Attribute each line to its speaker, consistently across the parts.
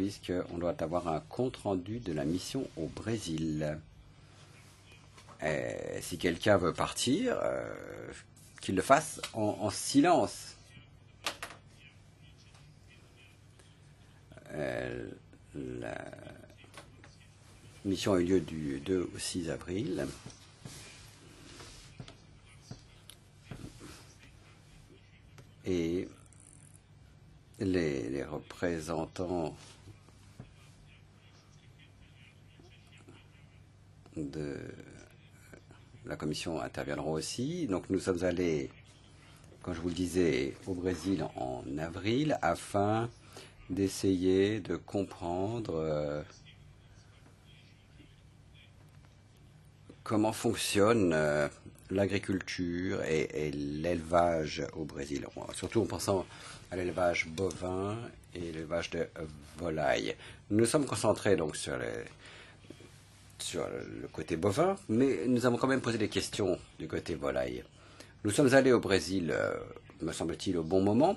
Speaker 1: puisqu'on doit avoir un compte-rendu de la mission au Brésil. Et si quelqu'un veut partir, qu'il le fasse en silence. La mission a eu lieu du 2 au 6 avril. Et les représentants de la commission interviendront aussi. Donc nous sommes allés, comme je vous le disais, au Brésil en avril afin d'essayer de comprendre comment fonctionne l'agriculture et l'élevage au Brésil, surtout en pensant à l'élevage bovin et l'élevage de volailles. Nous nous sommes concentrés donc sur le côté bovin, mais nous avons quand même posé des questions du côté volaille. Nous sommes allés au Brésil, me semble-t-il, au bon moment,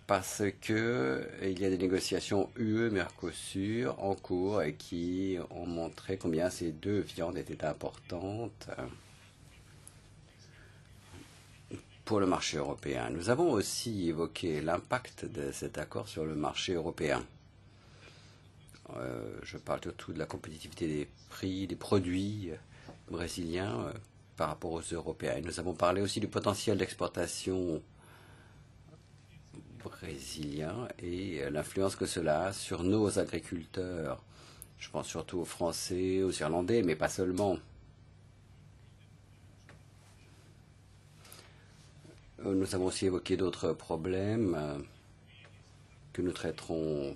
Speaker 1: parce que il y a des négociations UE-Mercosur en cours et qui ont montré combien ces deux viandes étaient importantes pour le marché européen. Nous avons aussi évoqué l'impact de cet accord sur le marché européen. Je parle surtout de la compétitivité des prix, des produits brésiliens par rapport aux Européens. Et nous avons parlé aussi du potentiel d'exportation brésilien et l'influence que cela a sur nos agriculteurs. Je pense surtout aux Français, aux Irlandais, mais pas seulement. Nous avons aussi évoqué d'autres problèmes que nous traiterons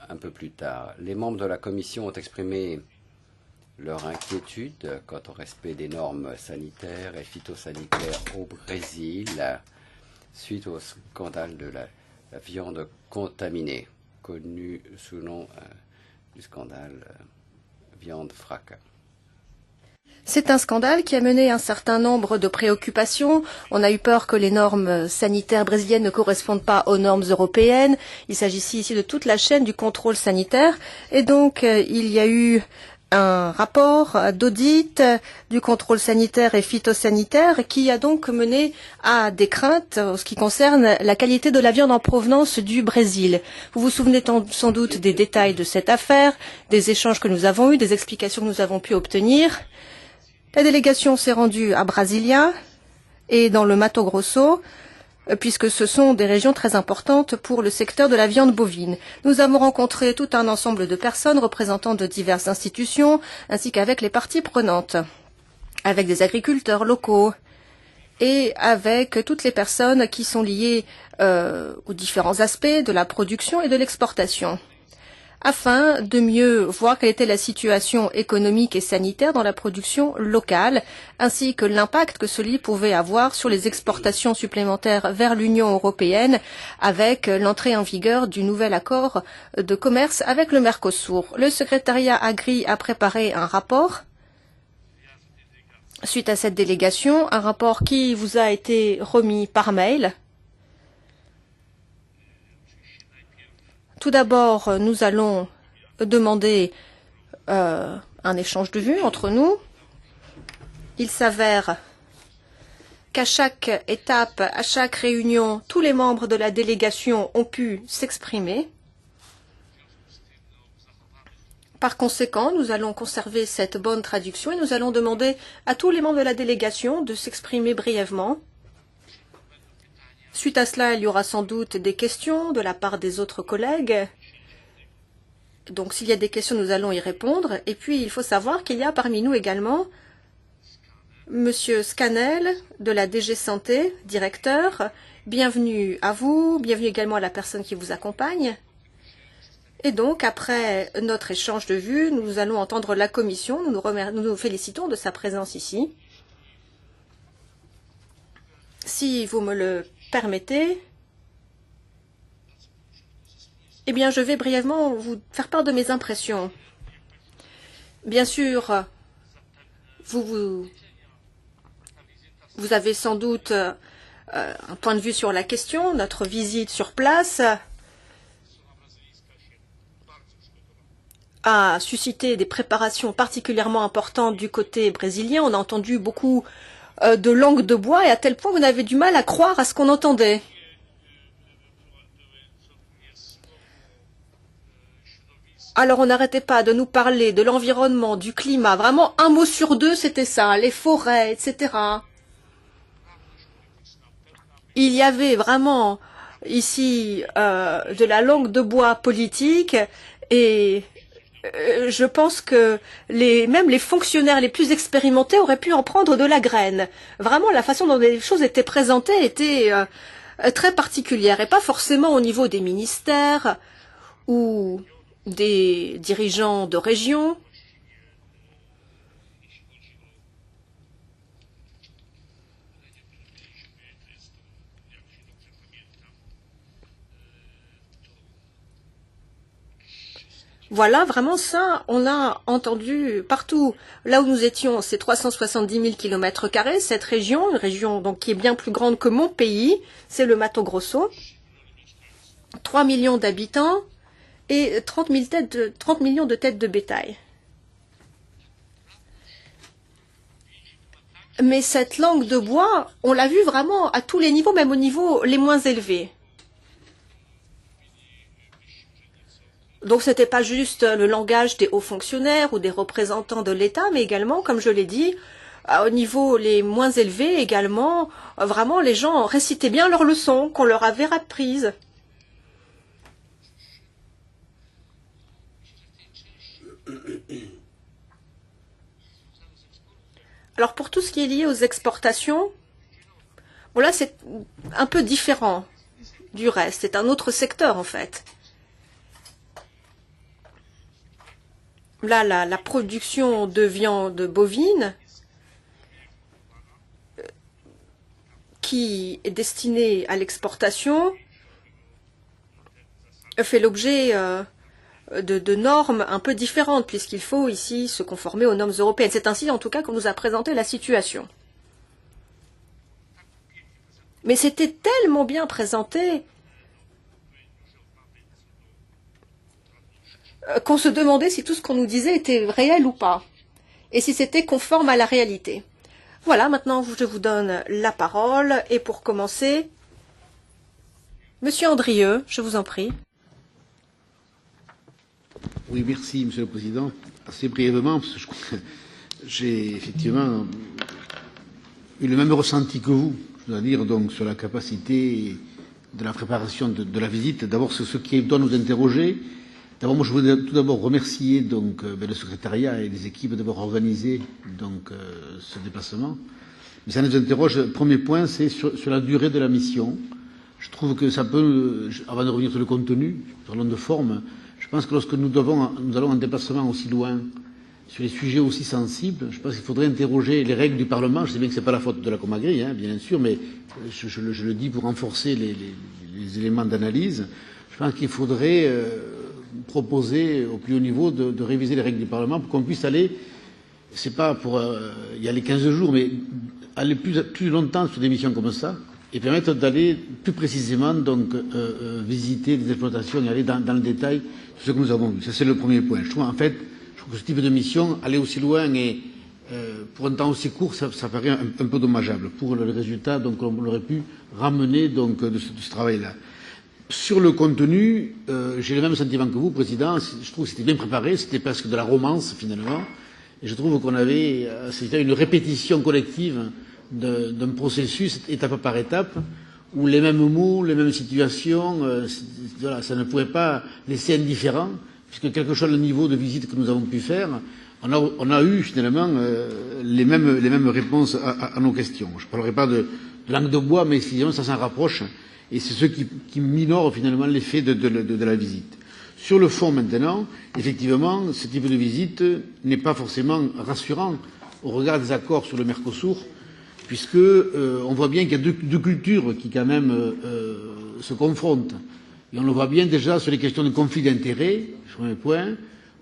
Speaker 1: un peu plus tard. Les membres de la Commission ont exprimé leur inquiétude quant au respect des normes sanitaires et phytosanitaires au Brésil suite au scandale de la viande contaminée, connu sous le nom du scandale viande fracas.
Speaker 2: C'est un scandale qui a mené un certain nombre de préoccupations. On a eu peur que les normes sanitaires brésiliennes ne correspondent pas aux normes européennes. Il s'agit ici de toute la chaîne du contrôle sanitaire. Et donc, il y a eu un rapport d'audit du contrôle sanitaire et phytosanitaire qui a donc mené à des craintes en ce qui concerne la qualité de la viande en provenance du Brésil. Vous vous souvenez sans doute des détails de cette affaire, des échanges que nous avons eus, des explications que nous avons pu obtenir. La délégation s'est rendue à Brasilia et dans le Mato Grosso, puisque ce sont des régions très importantes pour le secteur de la viande bovine. Nous avons rencontré tout un ensemble de personnes représentant de diverses institutions, ainsi qu'avec les parties prenantes, avec des agriculteurs locaux et avec toutes les personnes qui sont liées aux différents aspects de la production et de l'exportation, afin de mieux voir quelle était la situation économique et sanitaire dans la production locale, ainsi que l'impact que cela pouvait avoir sur les exportations supplémentaires vers l'Union européenne avec l'entrée en vigueur du nouvel accord de commerce avec le Mercosur. Le secrétariat Agri a préparé un rapport suite à cette délégation, un rapport qui vous a été remis par mail. Tout d'abord, nous allons demander un échange de vues entre nous. Il s'avère qu'à chaque étape, à chaque réunion, tous les membres de la délégation ont pu s'exprimer. Par conséquent, nous allons conserver cette bonne traduction et nous allons demander à tous les membres de la délégation de s'exprimer brièvement. Suite à cela, il y aura sans doute des questions de la part des autres collègues. Donc, s'il y a des questions, nous allons y répondre. Et puis, il faut savoir qu'il y a parmi nous également Monsieur Scanel de la DG Santé, directeur. Bienvenue à vous, bienvenue également à la personne qui vous accompagne. Et donc, après notre échange de vues, nous allons entendre la Commission. Nous nous félicitons de sa présence ici. Si vous me le permettez, eh bien, je vais brièvement vous faire part de mes impressions. Bien sûr, vous avez sans doute un point de vue sur la question, notre visite sur place. a suscité des préparations particulièrement importantes du côté brésilien. On a entendu beaucoup de langue de bois et à tel point qu'on avait du mal à croire à ce qu'on entendait. Alors on n'arrêtait pas de nous parler de l'environnement, du climat. Vraiment, un mot sur deux, c'était ça. Les forêts, etc. Il y avait vraiment ici de la langue de bois politique et je pense que même les fonctionnaires les plus expérimentés auraient pu en prendre de la graine. Vraiment, la façon dont les choses étaient présentées était très particulière et pas forcément au niveau des ministères ou des dirigeants de région. Voilà, vraiment ça, on a entendu partout. Là où nous étions, c'est 370 000 km². Cette région, une région donc, qui est bien plus grande que mon pays, c'est le Mato Grosso. 3 millions d'habitants et 30 millions de têtes de bétail. Mais cette langue de bois, on l'a vu vraiment à tous les niveaux, même aux niveaux les moins élevés. Donc ce n'était pas juste le langage des hauts fonctionnaires ou des représentants de l'État, mais également, comme je l'ai dit, au niveau les moins élevés également, vraiment les gens récitaient bien leurs leçons qu'on leur avait apprises. Alors pour tout ce qui est lié aux exportations, bon là c'est un peu différent du reste, c'est un autre secteur en fait. Là, la production de viande bovine qui est destinée à l'exportation fait l'objet de normes un peu différentes puisqu'il faut ici se conformer aux normes européennes. C'est ainsi en tout cas qu'on nous a présenté la situation. Mais c'était tellement bien présenté qu'on se demandait si tout ce qu'on nous disait était réel ou pas, et si c'était conforme à la réalité. Voilà, maintenant je vous donne la parole, et pour commencer, Monsieur Andrieux, je vous en prie.
Speaker 3: Oui, merci, Monsieur le Président. Assez brièvement, parce que j'ai effectivement eu le même ressenti que vous, je dois dire, donc, sur la capacité de la préparation de la visite. D'abord, ce qui doit nous interroger. D'abord, moi, je voudrais tout d'abord remercier donc, le secrétariat et les équipes d'avoir organisé donc, ce déplacement. Mais ça nous interroge. Le premier point, c'est sur la durée de la mission. Je trouve que ça peut, avant de revenir sur le contenu, sur l'onde de forme, je pense que lorsque nous allons en déplacement aussi loin, sur les sujets aussi sensibles, je pense qu'il faudrait interroger les règles du Parlement. Je sais bien que ce n'est pas la faute de la Comagri, hein, bien sûr, mais je le dis pour renforcer les éléments d'analyse. Je pense qu'il faudrait proposer au plus haut niveau de réviser les règles du Parlement pour qu'on puisse aller, c'est pas pour y aller 15 jours, mais aller plus longtemps sur des missions comme ça et permettre d'aller plus précisément donc visiter les exploitations et aller dans le détail sur ce que nous avons vu. Ça, c'est le premier point. Je trouve que ce type de mission, aller aussi loin et pour un temps aussi court, ça paraît un peu dommageable pour le résultat donc on aurait pu ramener donc de ce travail-là. Sur le contenu, j'ai le même sentiment que vous, Président. Je trouve que c'était bien préparé, c'était presque de la romance finalement. Et je trouve qu'on avait, c'était une répétition collective d'un processus étape par étape, où les mêmes mots, les mêmes situations, voilà, ça ne pouvait pas laisser indifférent, puisque quel que soit le niveau de visite que nous avons pu faire, on a eu finalement les mêmes réponses à nos questions. Je ne parlerai pas de langue de bois, mais finalement ça s'en rapproche. Et c'est ce qui minore finalement l'effet de la visite. Sur le fond maintenant, effectivement, ce type de visite n'est pas forcément rassurant au regard des accords sur le Mercosur, puisque on voit bien qu'il y a deux cultures qui quand même se confrontent. Et on le voit bien déjà sur les questions de conflit d'intérêts, sur un point,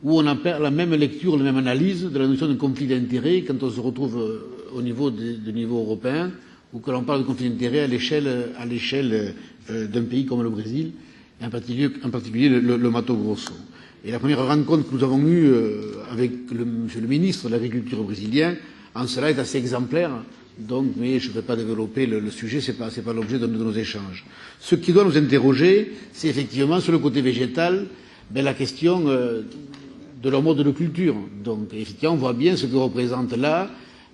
Speaker 3: où on a la même lecture, la même analyse de la notion de conflit d'intérêts quand on se retrouve au niveau européen, ou que l'on parle de conflit d'intérêts à l'échelle d'un pays comme le Brésil, et en particulier le Mato Grosso. Et la première rencontre que nous avons eue avec monsieur le ministre de l'Agriculture brésilien, en cela, est assez exemplaire. Donc, mais je ne vais pas développer le sujet, c'est pas l'objet de nos échanges. Ce qui doit nous interroger, c'est effectivement sur le côté végétal, la question de leur mode de culture. Donc, effectivement, on voit bien ce que représente là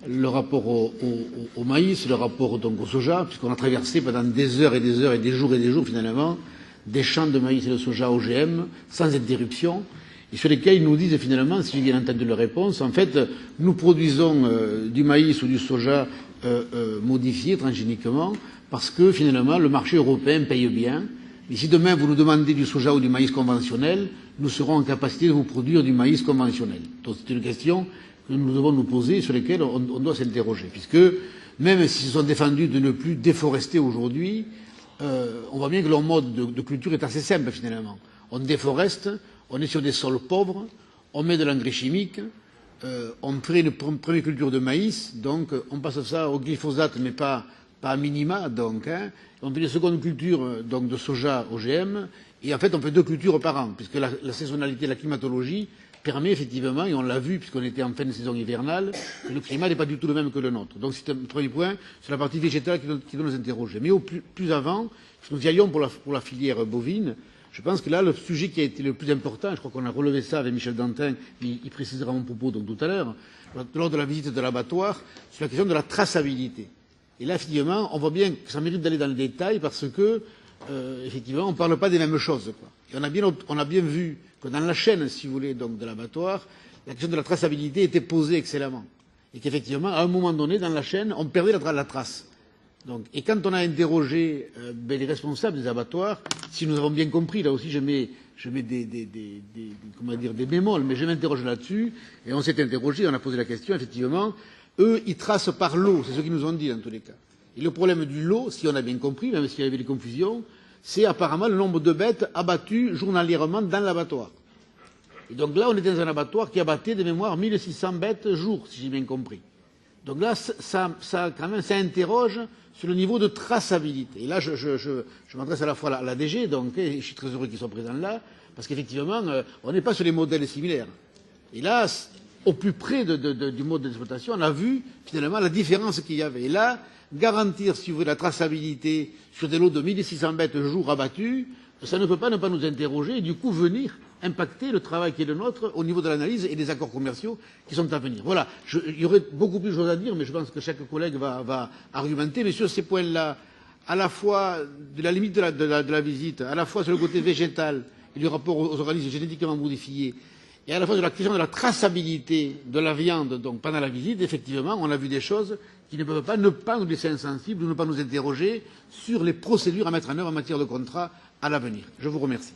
Speaker 3: le rapport au maïs, le rapport donc au soja, puisqu'on a traversé pendant des heures et des heures et des jours finalement des champs de maïs et de soja OGM sans interruption, et sur lesquels ils nous disent finalement, si j'ai bien entendu leur réponse, en fait, nous produisons du maïs ou du soja modifié transgéniquement parce que finalement le marché européen paye bien. Et si demain vous nous demandez du soja ou du maïs conventionnel, nous serons en capacité de vous produire du maïs conventionnel. Donc c'est une question que nous devons nous poser, sur lesquelles on doit s'interroger, puisque même s'ils sont défendus de ne plus déforester aujourd'hui, on voit bien que leur mode de culture est assez simple finalement. On déforeste, on est sur des sols pauvres, on met de l'engrais chimique, on crée une première culture de maïs, donc on passe ça au glyphosate, mais pas à minima, donc. On fait une seconde culture donc, de soja OGM, et en fait on fait 2 cultures par an, puisque la saisonnalité, la climatologie permet effectivement, et on l'a vu puisqu'on était en fin de saison hivernale, que le climat n'est pas du tout le même que le nôtre. Donc c'est un premier point sur la partie végétale qui doit nous interroger. Mais plus avant, si nous y allions pour la filière bovine, je pense que là, le sujet qui a été le plus important, je crois qu'on a relevé ça avec Michel Dantin, il précisera mon propos donc tout à l'heure, lors de la visite de l'abattoir, sur la question de la traçabilité. Et là, effectivement, on voit bien que ça mérite d'aller dans le détail parce que, effectivement, on ne parle pas des mêmes choses, quoi. Et on a bien vu que dans la chaîne, si vous voulez, donc de l'abattoir, la question de la traçabilité était posée excellemment. Et qu'effectivement, à un moment donné, dans la chaîne, on perdait la trace. Donc, et quand on a interrogé les responsables des abattoirs, si nous avons bien compris, là aussi je mets des bémols, mais je m'interroge là-dessus, et on s'est interrogé, on a posé la question, effectivement, eux, ils tracent par lot, c'est ce qu'ils nous ont dit dans tous les cas. Et le problème du lot, si on a bien compris, même s'il y avait des confusions, c'est apparemment le nombre de bêtes abattues journalièrement dans l'abattoir. Et donc là, on était dans un abattoir qui abattait de mémoire 1600 bêtes jour, si j'ai bien compris. Donc là, ça interroge sur le niveau de traçabilité. Et là, je m'adresse à la fois à la DG, donc, et je suis très heureux qu'ils soient présents là, parce qu'effectivement, on n'est pas sur les modèles similaires. Et là, au plus près du mode d'exploitation, on a vu finalement la différence qu'il y avait. Et là, garantir, si vous voulez, la traçabilité sur des lots de 1600 bêtes jour abattues, ça ne peut pas ne pas nous interroger et du coup venir impacter le travail qui est le nôtre au niveau de l'analyse et des accords commerciaux qui sont à venir. Voilà, il y aurait beaucoup plus de choses à dire, mais je pense que chaque collègue va argumenter. Mais sur ces points-là, à la fois de la limite de la visite, à la fois sur le côté végétal et du rapport aux organismes génétiquement modifiés, et à la fois sur la question de la traçabilité de la viande donc pendant la visite, effectivement, on a vu des choses qui ne peuvent pas ne pas nous laisser insensibles ou ne pas nous interroger sur les procédures à mettre en œuvre en matière de contrat à l'avenir. Je vous remercie.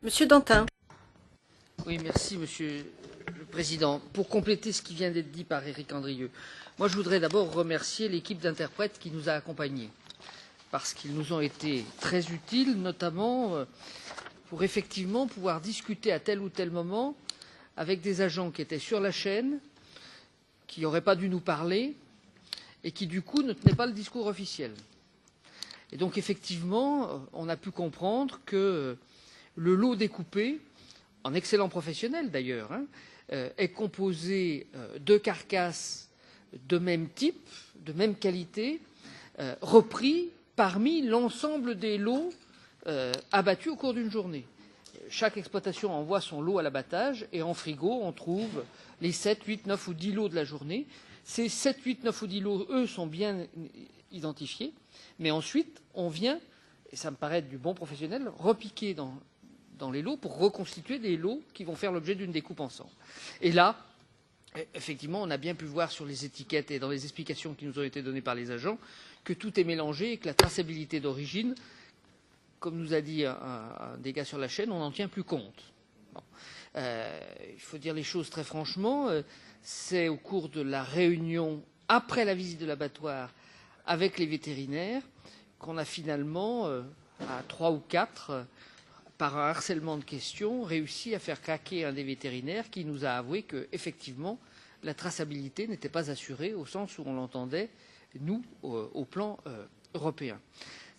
Speaker 2: Monsieur Dantin.
Speaker 4: Oui, merci, Monsieur le Président. Pour compléter ce qui vient d'être dit par Éric Andrieux, moi je voudrais d'abord remercier l'équipe d'interprètes qui nous a accompagnés, parce qu'ils nous ont été très utiles, notamment pour effectivement pouvoir discuter à tel ou tel moment avec des agents qui étaient sur la chaîne, qui n'auraient pas dû nous parler et qui du coup ne tenaient pas le discours officiel. Et donc effectivement, on a pu comprendre que le lot découpé, en excellent professionnel d'ailleurs, est composé de carcasses de même type, de même qualité, repris parmi l'ensemble des lots abattus au cours d'une journée. Chaque exploitation envoie son lot à l'abattage et en frigo, on trouve les 7, 8, 9 ou 10 lots de la journée. Ces 7, 8, 9 ou 10 lots, eux, sont bien identifiés. Mais ensuite, on vient, et ça me paraît être du bon professionnel, repiquer dans les lots pour reconstituer des lots qui vont faire l'objet d'une découpe ensemble. Et là, effectivement, on a bien pu voir sur les étiquettes et dans les explications qui nous ont été données par les agents que tout est mélangé et que la traçabilité d'origine, comme nous a dit un des gars sur la chaîne, on n'en tient plus compte. Bon. Il faut dire les choses très franchement. C'est au cours de la réunion après la visite de l'abattoir avec les vétérinaires qu'on a finalement, à 3 ou 4, par un harcèlement de questions, réussi à faire craquer un des vétérinaires qui nous a avoué que, effectivement, la traçabilité n'était pas assurée au sens où on l'entendait, nous, au plan européen.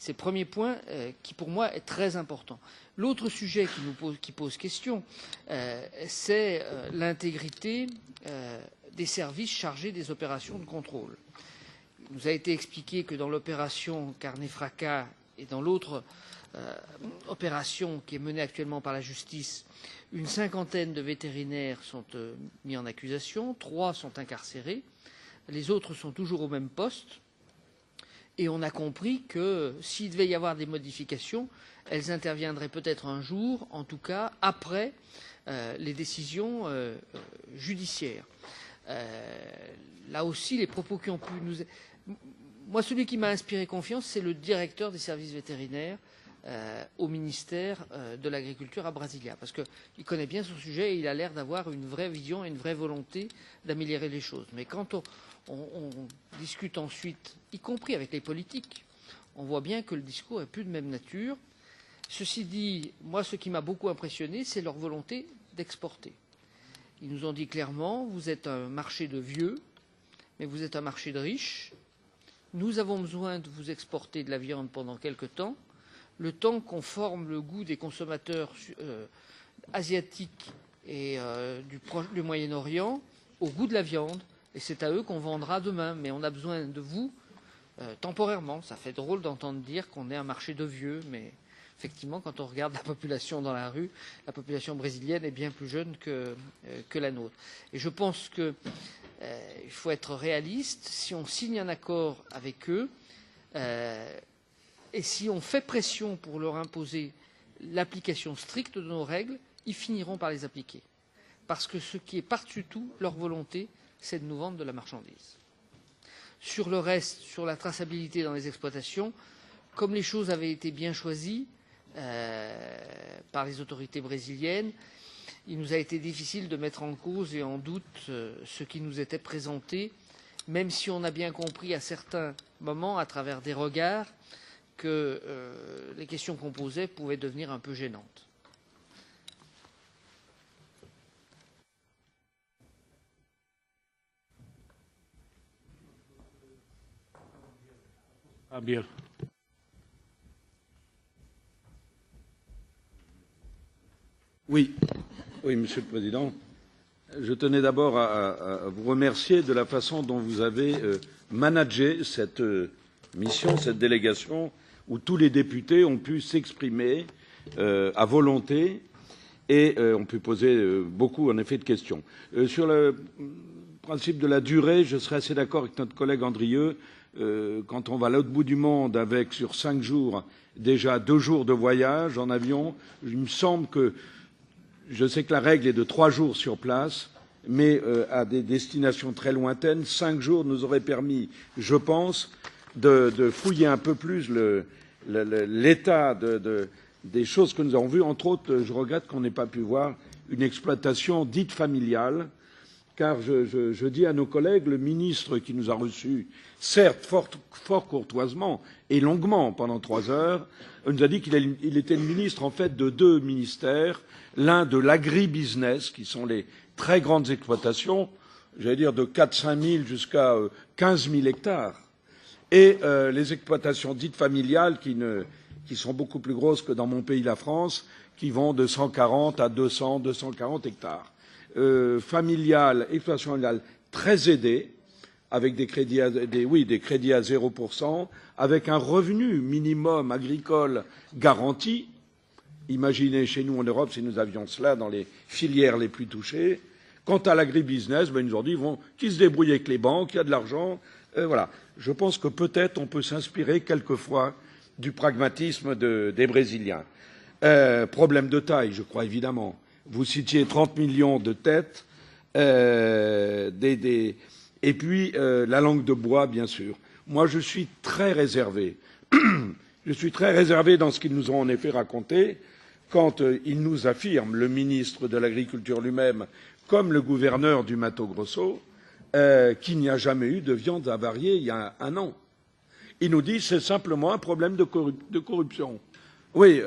Speaker 4: C'est le premier point qui, pour moi, est très important. L'autre sujet qui pose question, c'est l'intégrité des services chargés des opérations de contrôle. Il nous a été expliqué que dans l'opération Carnet-Fracas et dans l'autre opération qui est menée actuellement par la justice, une cinquantaine de vétérinaires sont mis en accusation, 3 sont incarcérés, les autres sont toujours au même poste. Et on a compris que s'il devait y avoir des modifications, elles interviendraient peut-être un jour, en tout cas après les décisions judiciaires. Là aussi, les propos qui ont pu nous... Moi, celui qui m'a inspiré confiance, c'est le directeur des services vétérinaires au ministère de l'Agriculture à Brasilia, parce qu'il connaît bien son sujet et il a l'air d'avoir une vraie vision et une vraie volonté d'améliorer les choses. Mais quand on discute ensuite, y compris avec les politiques, on voit bien que le discours est plus de même nature. Ceci dit, moi, ce qui m'a beaucoup impressionné, c'est leur volonté d'exporter. Ils nous ont dit clairement, vous êtes un marché de vieux, mais vous êtes un marché de riches. Nous avons besoin de vous exporter de la viande pendant quelque temps, le temps qu'on forme le goût des consommateurs asiatiques et du Moyen-Orient au goût de la viande. Et c'est à eux qu'on vendra demain. Mais on a besoin de vous temporairement. Ça fait drôle d'entendre dire qu'on est un marché de vieux, mais effectivement, quand on regarde la population dans la rue, la population brésilienne est bien plus jeune que la nôtre. Et je pense qu'il faut être réaliste. Si on signe un accord avec eux, et si on fait pression pour leur imposer l'application stricte de nos règles, ils finiront par les appliquer. Parce que ce qui est par-dessus tout, leur volonté, c'est de nous vendre de la marchandise. Sur le reste, sur la traçabilité dans les exploitations, comme les choses avaient été bien choisies par les autorités brésiliennes, il nous a été difficile de mettre en cause et en doute ce qui nous était présenté, même si on a bien compris à certains moments, à travers des regards, que les questions qu'on posait pouvaient devenir un peu gênantes.
Speaker 5: Javier.
Speaker 6: Oui, Monsieur le Président. Je tenais d'abord à vous remercier de la façon dont vous avez managé cette mission, cette délégation, où tous les députés ont pu s'exprimer à volonté et ont pu poser beaucoup, en effet, de questions. Sur le principe de la durée, je serais assez d'accord avec notre collègue Andrieux. Quand on va à l'autre bout du monde avec, sur 5 jours, déjà 2 jours de voyage en avion, il me semble que, je sais que la règle est de 3 jours sur place, mais à des destinations très lointaines, 5 jours nous auraient permis, je pense, de fouiller un peu plus l'état des choses que nous avons vues. Entre autres, je regrette qu'on n'ait pas pu voir une exploitation dite familiale, car je dis à nos collègues, le ministre qui nous a reçus, certes fort courtoisement et longuement pendant 3 heures, nous a dit qu'il était le ministre en fait de 2 ministères, l'un de l'agribusiness, qui sont les très grandes exploitations, j'allais dire de 4-5 000 jusqu'à 15 000 hectares, et les exploitations dites familiales qui sont beaucoup plus grosses que dans mon pays, la France, qui vont de 140 à 200, 240 hectares. Familiales, exploitations familiales très aidées, avec des crédits à 0%, avec un revenu minimum agricole garanti. Imaginez chez nous en Europe si nous avions cela dans les filières les plus touchées. Quant à l'agribusiness, ils nous ont dit qu'ils se débrouillent avec les banques, il y a de l'argent. Voilà. Je pense que peut-être on peut s'inspirer quelquefois du pragmatisme des Brésiliens. Problème de taille, je crois évidemment. Vous citiez 30 millions de têtes, et puis la langue de bois, bien sûr. Moi, je suis très réservé. Je suis très réservé dans ce qu'ils nous ont en effet raconté quand ils nous affirment, le ministre de l'Agriculture lui-même, comme le gouverneur du Mato Grosso, qu'il n'y a jamais eu de viande avariée il y a 1 an. Il nous dit que c'est simplement un problème de corruption. Oui,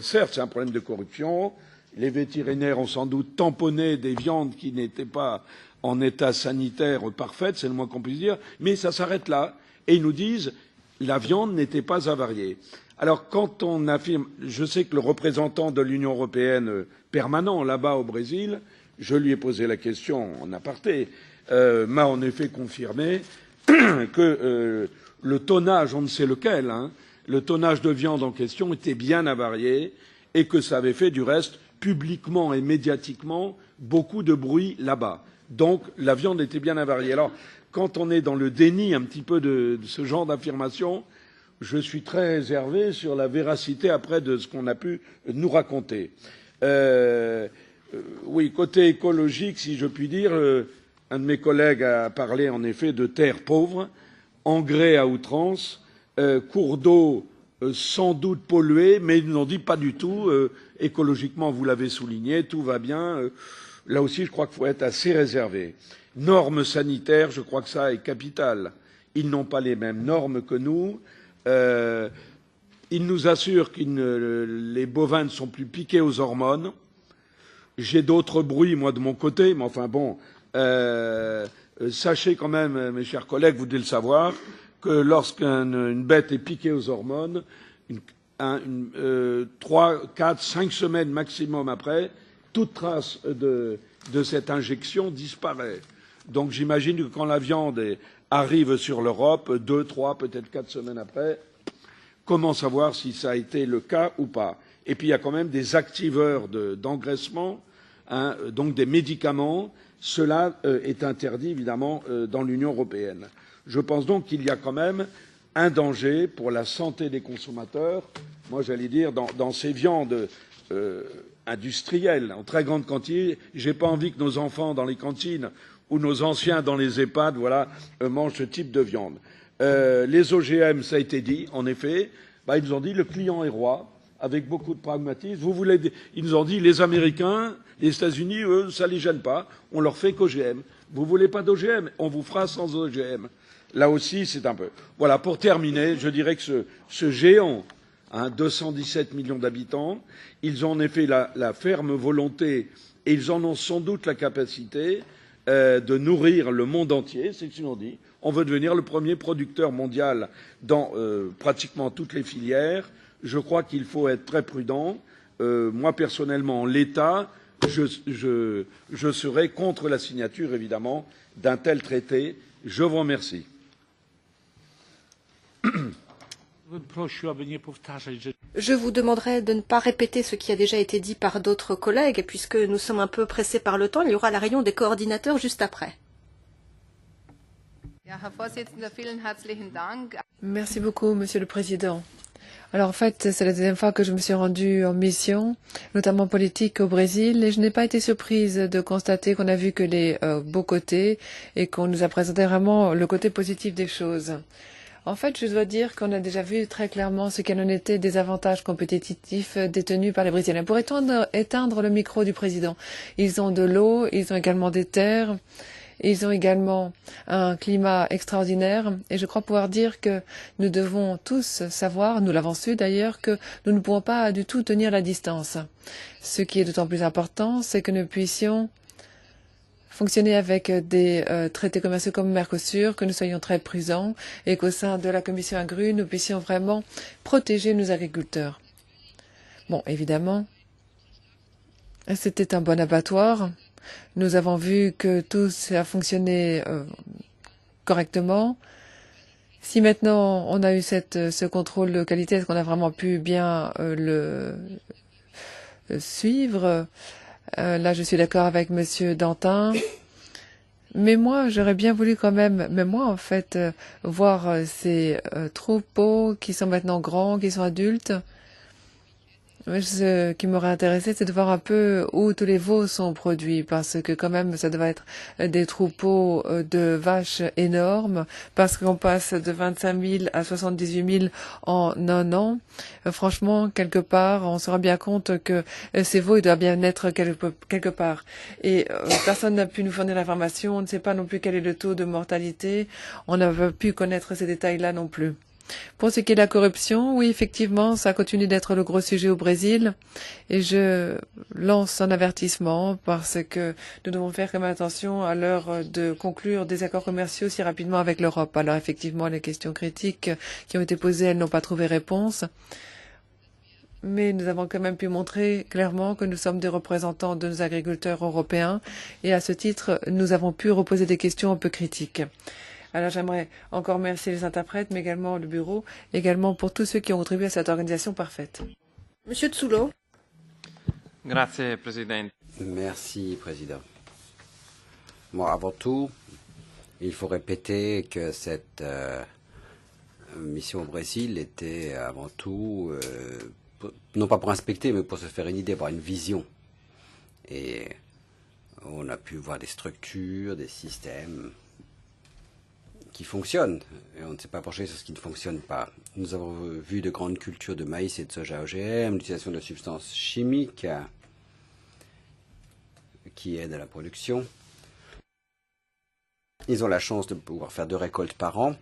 Speaker 6: certes, c'est un problème de corruption. Les vétérinaires ont sans doute tamponné des viandes qui n'étaient pas en état sanitaire parfait, c'est le moins qu'on puisse dire, mais ça s'arrête là. Et ils nous disent la viande n'était pas avariée. Alors quand on affirme, je sais que le représentant de l'Union européenne permanent là-bas au Brésil, je lui ai posé la question en aparté, m'a en effet confirmé que le tonnage, on ne sait lequel, le tonnage de viande en question était bien avarié et que ça avait fait du reste publiquement et médiatiquement beaucoup de bruit là-bas. Donc la viande était bien avariée. Alors quand on est dans le déni un petit peu de ce genre d'affirmation, je suis très réservé sur la véracité après de ce qu'on a pu nous raconter. Oui, côté écologique, si je puis dire, un de mes collègues a parlé en effet de terres pauvres, engrais à outrance, cours d'eau sans doute pollués, mais ils n'ont dit pas du tout. Écologiquement, vous l'avez souligné, tout va bien. Là aussi, je crois qu'il faut être assez réservé. Normes sanitaires, je crois que ça est capital. Ils n'ont pas les mêmes normes que nous. Ils nous assurent que les bovins ne sont plus piqués aux hormones. J'ai d'autres bruits, moi, de mon côté, mais enfin bon, sachez quand même, mes chers collègues, vous devez le savoir, que lorsqu'une bête est piquée aux hormones, 3, 4, 5 semaines maximum après, toute trace de cette injection disparaît. Donc j'imagine que quand la viande arrive sur l'Europe, 2, 3, peut-être 4 semaines après, comment savoir si ça a été le cas ou pas? Et puis il y a quand même des activeurs d'engraissement, donc des médicaments. Cela est interdit évidemment dans l'Union européenne. Je pense donc qu'il y a quand même un danger pour la santé des consommateurs. Moi, j'allais dire, dans ces viandes industrielles en très grande quantité, j'ai pas envie que nos enfants dans les cantines ou nos anciens dans les EHPAD, mangent ce type de viande. Les OGM, ça a été dit, en effet, ils nous ont dit le client est roi, avec beaucoup de pragmatisme. Ils nous ont dit les Américains, les États-Unis, eux, ça les gêne pas, on leur fait qu'OGM. Vous voulez pas d'OGM, on vous fera sans OGM. Là aussi, c'est un peu. Voilà, pour terminer, je dirais que ce géant, 217 millions d'habitants, ils ont en effet la ferme volonté, et ils en ont sans doute la capacité, de nourrir le monde entier, c'est ce qu'ils ont dit. On veut devenir le premier producteur mondial dans pratiquement toutes les filières. Je crois qu'il faut être très prudent. Moi, personnellement, en l'état, je serai contre la signature, évidemment, d'un tel traité. Je vous remercie.
Speaker 2: Je vous demanderai de ne pas répéter ce qui a déjà été dit par d'autres collègues, puisque nous sommes un peu pressés par le temps. Il y aura la réunion des coordinateurs juste après.
Speaker 5: Merci beaucoup, Monsieur le Président. Alors en fait, c'est la deuxième fois que je me suis rendue en mission, notamment politique au Brésil, et je n'ai pas été surprise de constater qu'on a vu que les beaux côtés et qu'on nous a présenté vraiment le côté positif des choses. En fait, je dois dire qu'on a déjà vu très clairement ce qu'en était des avantages compétitifs détenus par les Brésiliens. Pour éteindre le micro du président, ils ont de l'eau, ils ont également des terres, ils ont également un climat extraordinaire. Et je crois pouvoir dire que nous devons tous savoir, nous l'avons su d'ailleurs, que nous ne pouvons pas du tout tenir la distance. Ce qui est d'autant plus important, c'est que nous puissions fonctionner avec des traités commerciaux comme Mercosur, que nous soyons très prudents et qu'au sein de la commission Agri, nous puissions vraiment protéger nos agriculteurs. Bon, évidemment, c'était un bon abattoir. Nous avons vu que tout a fonctionné correctement. Si maintenant on a eu ce contrôle de qualité, est-ce qu'on a vraiment pu bien le suivre? Là, je suis d'accord avec Monsieur Dantin. Mais moi, j'aurais bien voulu quand même, en fait, voir ces troupeaux qui sont maintenant grands, qui sont adultes. Ce qui m'aurait intéressé, c'est de voir un peu où tous les veaux sont produits, parce que quand même, ça doit être des troupeaux de vaches énormes, parce qu'on passe de 25 000 à 78 000 en un an. Franchement, quelque part, on se rend bien compte que ces veaux, ils doivent bien naître quelque part. Et personne n'a pu nous fournir l'information, on ne sait pas non plus quel est le taux de mortalité, on n'a pas pu connaître ces détails-là non plus. Pour ce qui est de la corruption, oui, effectivement, ça continue d'être le gros sujet au Brésil. Et je lance un avertissement parce que nous devons faire quand même attention à l'heure de conclure des accords commerciaux si rapidement avec l'Europe. Alors effectivement, les questions critiques qui ont été posées, elles n'ont pas trouvé réponse. Mais nous avons quand même pu montrer clairement que nous sommes des représentants de nos agriculteurs européens et à ce titre, nous avons pu reposer des questions un peu critiques. Alors j'aimerais encore remercier les interprètes, mais également le bureau, également pour tous ceux qui ont contribué à cette organisation parfaite.
Speaker 2: Monsieur Tsulo.
Speaker 7: Grazie, Presidente.
Speaker 1: Merci, Président. Bon, avant tout, il faut répéter que cette mission au Brésil était avant tout, non pas pour inspecter, mais pour se faire une idée, avoir une vision. Et on a pu voir des structures, des systèmes qui fonctionnent, et on ne s'est pas penché sur ce qui ne fonctionne pas. Nous avons vu de grandes cultures de maïs et de soja OGM, l'utilisation de substances chimiques qui aident à la production. Ils ont la chance de pouvoir faire 2 récoltes par an,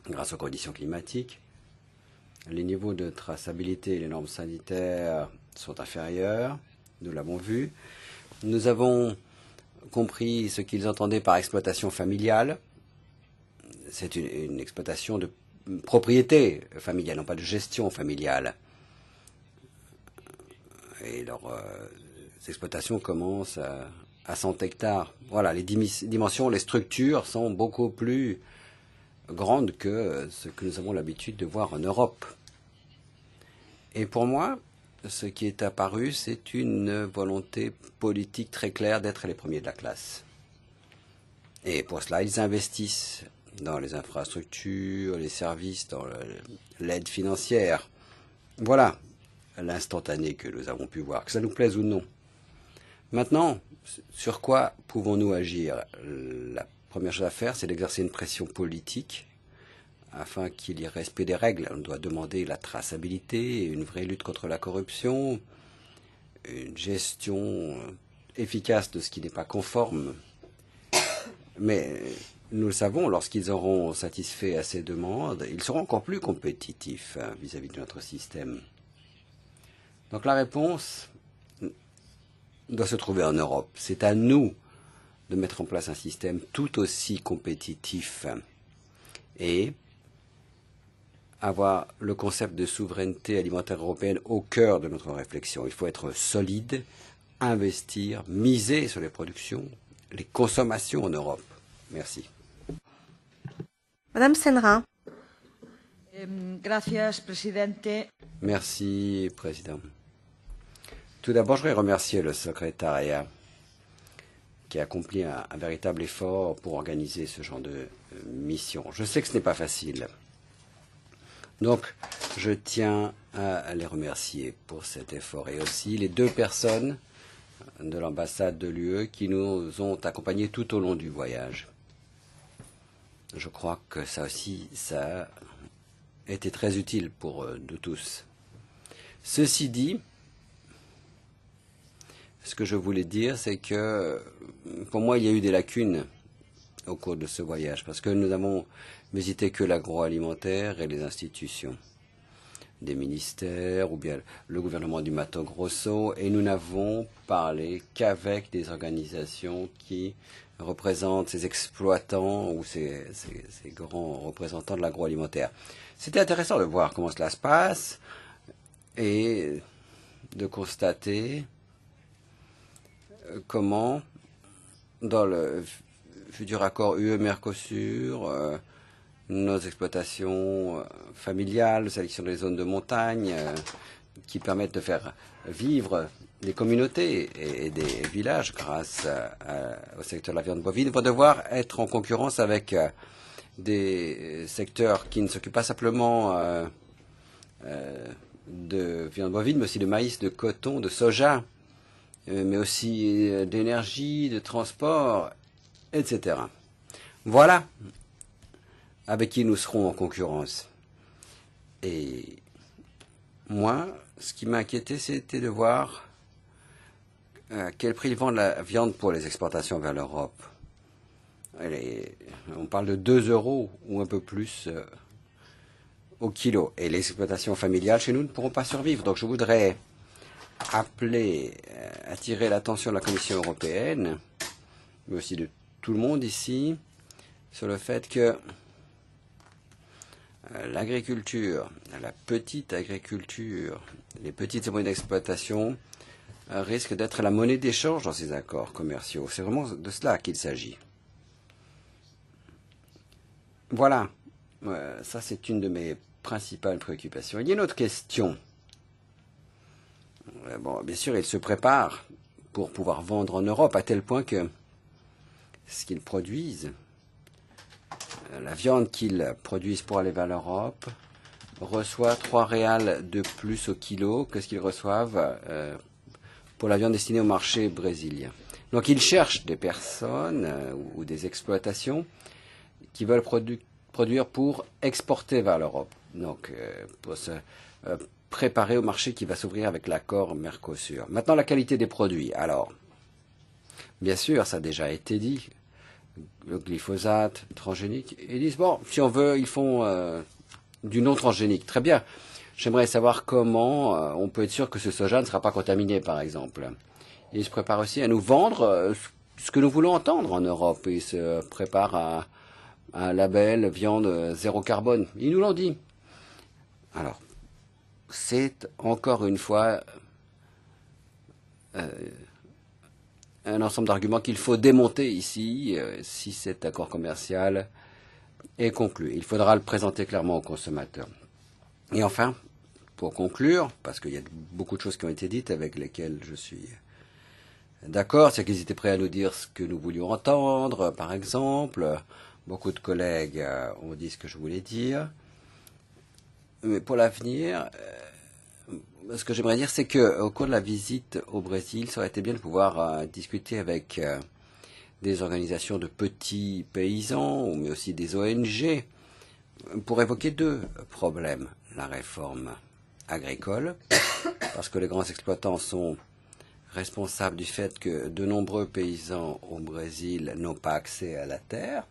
Speaker 1: grâce aux conditions climatiques. Les niveaux de traçabilité et les normes sanitaires sont inférieurs, nous l'avons vu. Nous avons compris ce qu'ils entendaient par exploitation familiale. C'est une exploitation de propriété familiale, non pas de gestion familiale. Et leurs exploitations commencent à 100 hectares. Voilà, les dimensions, les structures sont beaucoup plus grandes que ce que nous avons l'habitude de voir en Europe. Et pour moi, ce qui est apparu, c'est une volonté politique très claire d'être les premiers de la classe. Et pour cela, ils investissent dans les infrastructures, les services, dans l'aide financière. Voilà l'instantané que nous avons pu voir, que ça nous plaise ou non. Maintenant, sur quoi pouvons-nous agir? La première chose à faire, c'est d'exercer une pression politique afin qu'il y ait respect des règles. On doit demander la traçabilité, une vraie lutte contre la corruption, une gestion efficace de ce qui n'est pas conforme. Mais nous le savons, lorsqu'ils auront satisfait à ces demandes, ils seront encore plus compétitifs vis-à-vis de notre système. Donc la réponse doit se trouver en Europe. C'est à nous de mettre en place un système tout aussi compétitif et avoir le concept de souveraineté alimentaire européenne au cœur de notre réflexion. Il faut être solide, investir, miser sur les productions, les consommations en Europe. Merci.
Speaker 2: Madame Senra.
Speaker 8: Gracias, presidente.
Speaker 1: Merci, Président. Tout d'abord, je voudrais remercier le secrétariat qui a accompli un véritable effort pour organiser ce genre de mission. Je sais que ce n'est pas facile. Donc, je tiens à les remercier pour cet effort et aussi les 2 personnes de l'ambassade de l'UE qui nous ont accompagnés tout au long du voyage. Je crois que ça aussi, ça a été très utile pour nous tous. Ceci dit, ce que je voulais dire, c'est que pour moi, il y a eu des lacunes au cours de ce voyage, parce que nous n'avons visité que l'agroalimentaire et les institutions, des ministères ou bien le gouvernement du Mato Grosso, et nous n'avons parlé qu'avec des organisations qui représentent ces exploitants ou ces grands représentants de l'agroalimentaire. C'était intéressant de voir comment cela se passe et de constater comment, dans le futur accord UE-Mercosur, nos exploitations familiales, sélection des zones de montagne, qui permettent de faire vivre des communautés et des villages grâce au secteur de la viande bovine, vont devoir être en concurrence avec des secteurs qui ne s'occupent pas simplement de viande bovine, mais aussi de maïs, de coton, de soja, mais aussi d'énergie, de transport, etc. Voilà avec qui nous serons en concurrence. Et moi, ce qui m'a inquiété, c'était de voir à quel prix ils vendent la viande pour les exportations vers l'Europe. On parle de 2 € ou un peu plus au kilo. Et les exploitations familiales chez nous ne pourront pas survivre. Donc je voudrais attirer l'attention de la Commission européenne, mais aussi de tout le monde ici, sur le fait que l'agriculture, la petite agriculture, les petites et moyennes exploitations risquent d'être la monnaie d'échange dans ces accords commerciaux. C'est vraiment de cela qu'il s'agit. Voilà, ça c'est une de mes principales préoccupations. Il y a une autre question. Bon, bien sûr, ils se préparent pour pouvoir vendre en Europe à tel point que ce qu'ils produisent, la viande qu'ils produisent pour aller vers l'Europe, reçoit 3 réals de plus au kilo que ce qu'ils reçoivent pour la viande destinée au marché brésilien. Donc ils cherchent des personnes ou des exploitations qui veulent produire pour exporter vers l'Europe. Donc pour se préparer au marché qui va s'ouvrir avec l'accord Mercosur. Maintenant, la qualité des produits. Alors, bien sûr, ça a déjà été dit, le glyphosate, transgénique. Ils disent, bon, si on veut, ils font du non transgénique. Très bien. J'aimerais savoir comment on peut être sûr que ce soja ne sera pas contaminé, par exemple. Ils se préparent aussi à nous vendre ce que nous voulons entendre en Europe. Ils se préparent à un label viande zéro carbone. Ils nous l'ont dit. Alors, c'est encore une fois un ensemble d'arguments qu'il faut démonter ici si cet accord commercial est conclu. Il faudra le présenter clairement aux consommateurs. Et enfin, pour conclure, parce qu'il y a beaucoup de choses qui ont été dites avec lesquelles je suis d'accord, c'est qu'ils étaient prêts à nous dire ce que nous voulions entendre, par exemple. Beaucoup de collègues ont dit ce que je voulais dire. Mais pour l'avenir, ce que j'aimerais dire, c'est qu'au cours de la visite au Brésil, ça aurait été bien de pouvoir discuter avec des organisations de petits paysans, mais aussi des ONG, pour évoquer 2 problèmes. La réforme agricole, parce que les grands exploitants sont responsables du fait que de nombreux paysans au Brésil n'ont pas accès à la terre,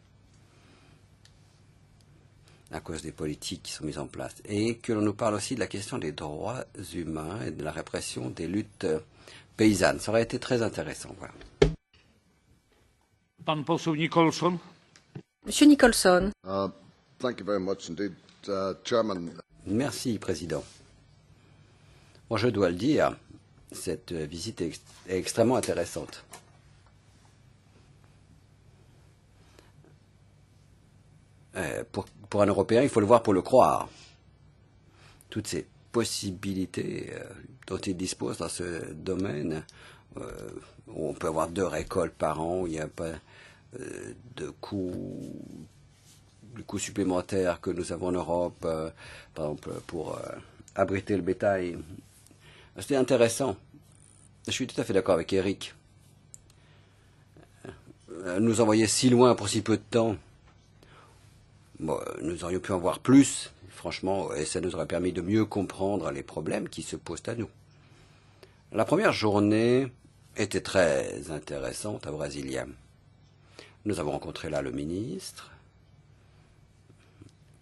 Speaker 1: à cause des politiques qui sont mises en place, et que l'on nous parle aussi de la question des droits humains et de la répression des luttes paysannes. Ça aurait été très intéressant. Voilà.
Speaker 2: Monsieur Nicholson.
Speaker 8: Thank you very much indeed, Chairman.
Speaker 1: Merci, Président. Bon, je dois le dire, cette visite est extrêmement intéressante. Pour un Européen, il faut le voir pour le croire. Toutes ces possibilités dont il dispose dans ce domaine, où on peut avoir 2 récoltes par an, où il n'y a pas de coûts supplémentaires que nous avons en Europe, par exemple pour abriter le bétail. C'était intéressant. Je suis tout à fait d'accord avec Eric. Nous envoyer si loin pour si peu de temps, bon, nous aurions pu en voir plus, franchement, et ça nous aurait permis de mieux comprendre les problèmes qui se posent à nous. La première journée était très intéressante à Brasilia. Nous avons rencontré là le ministre.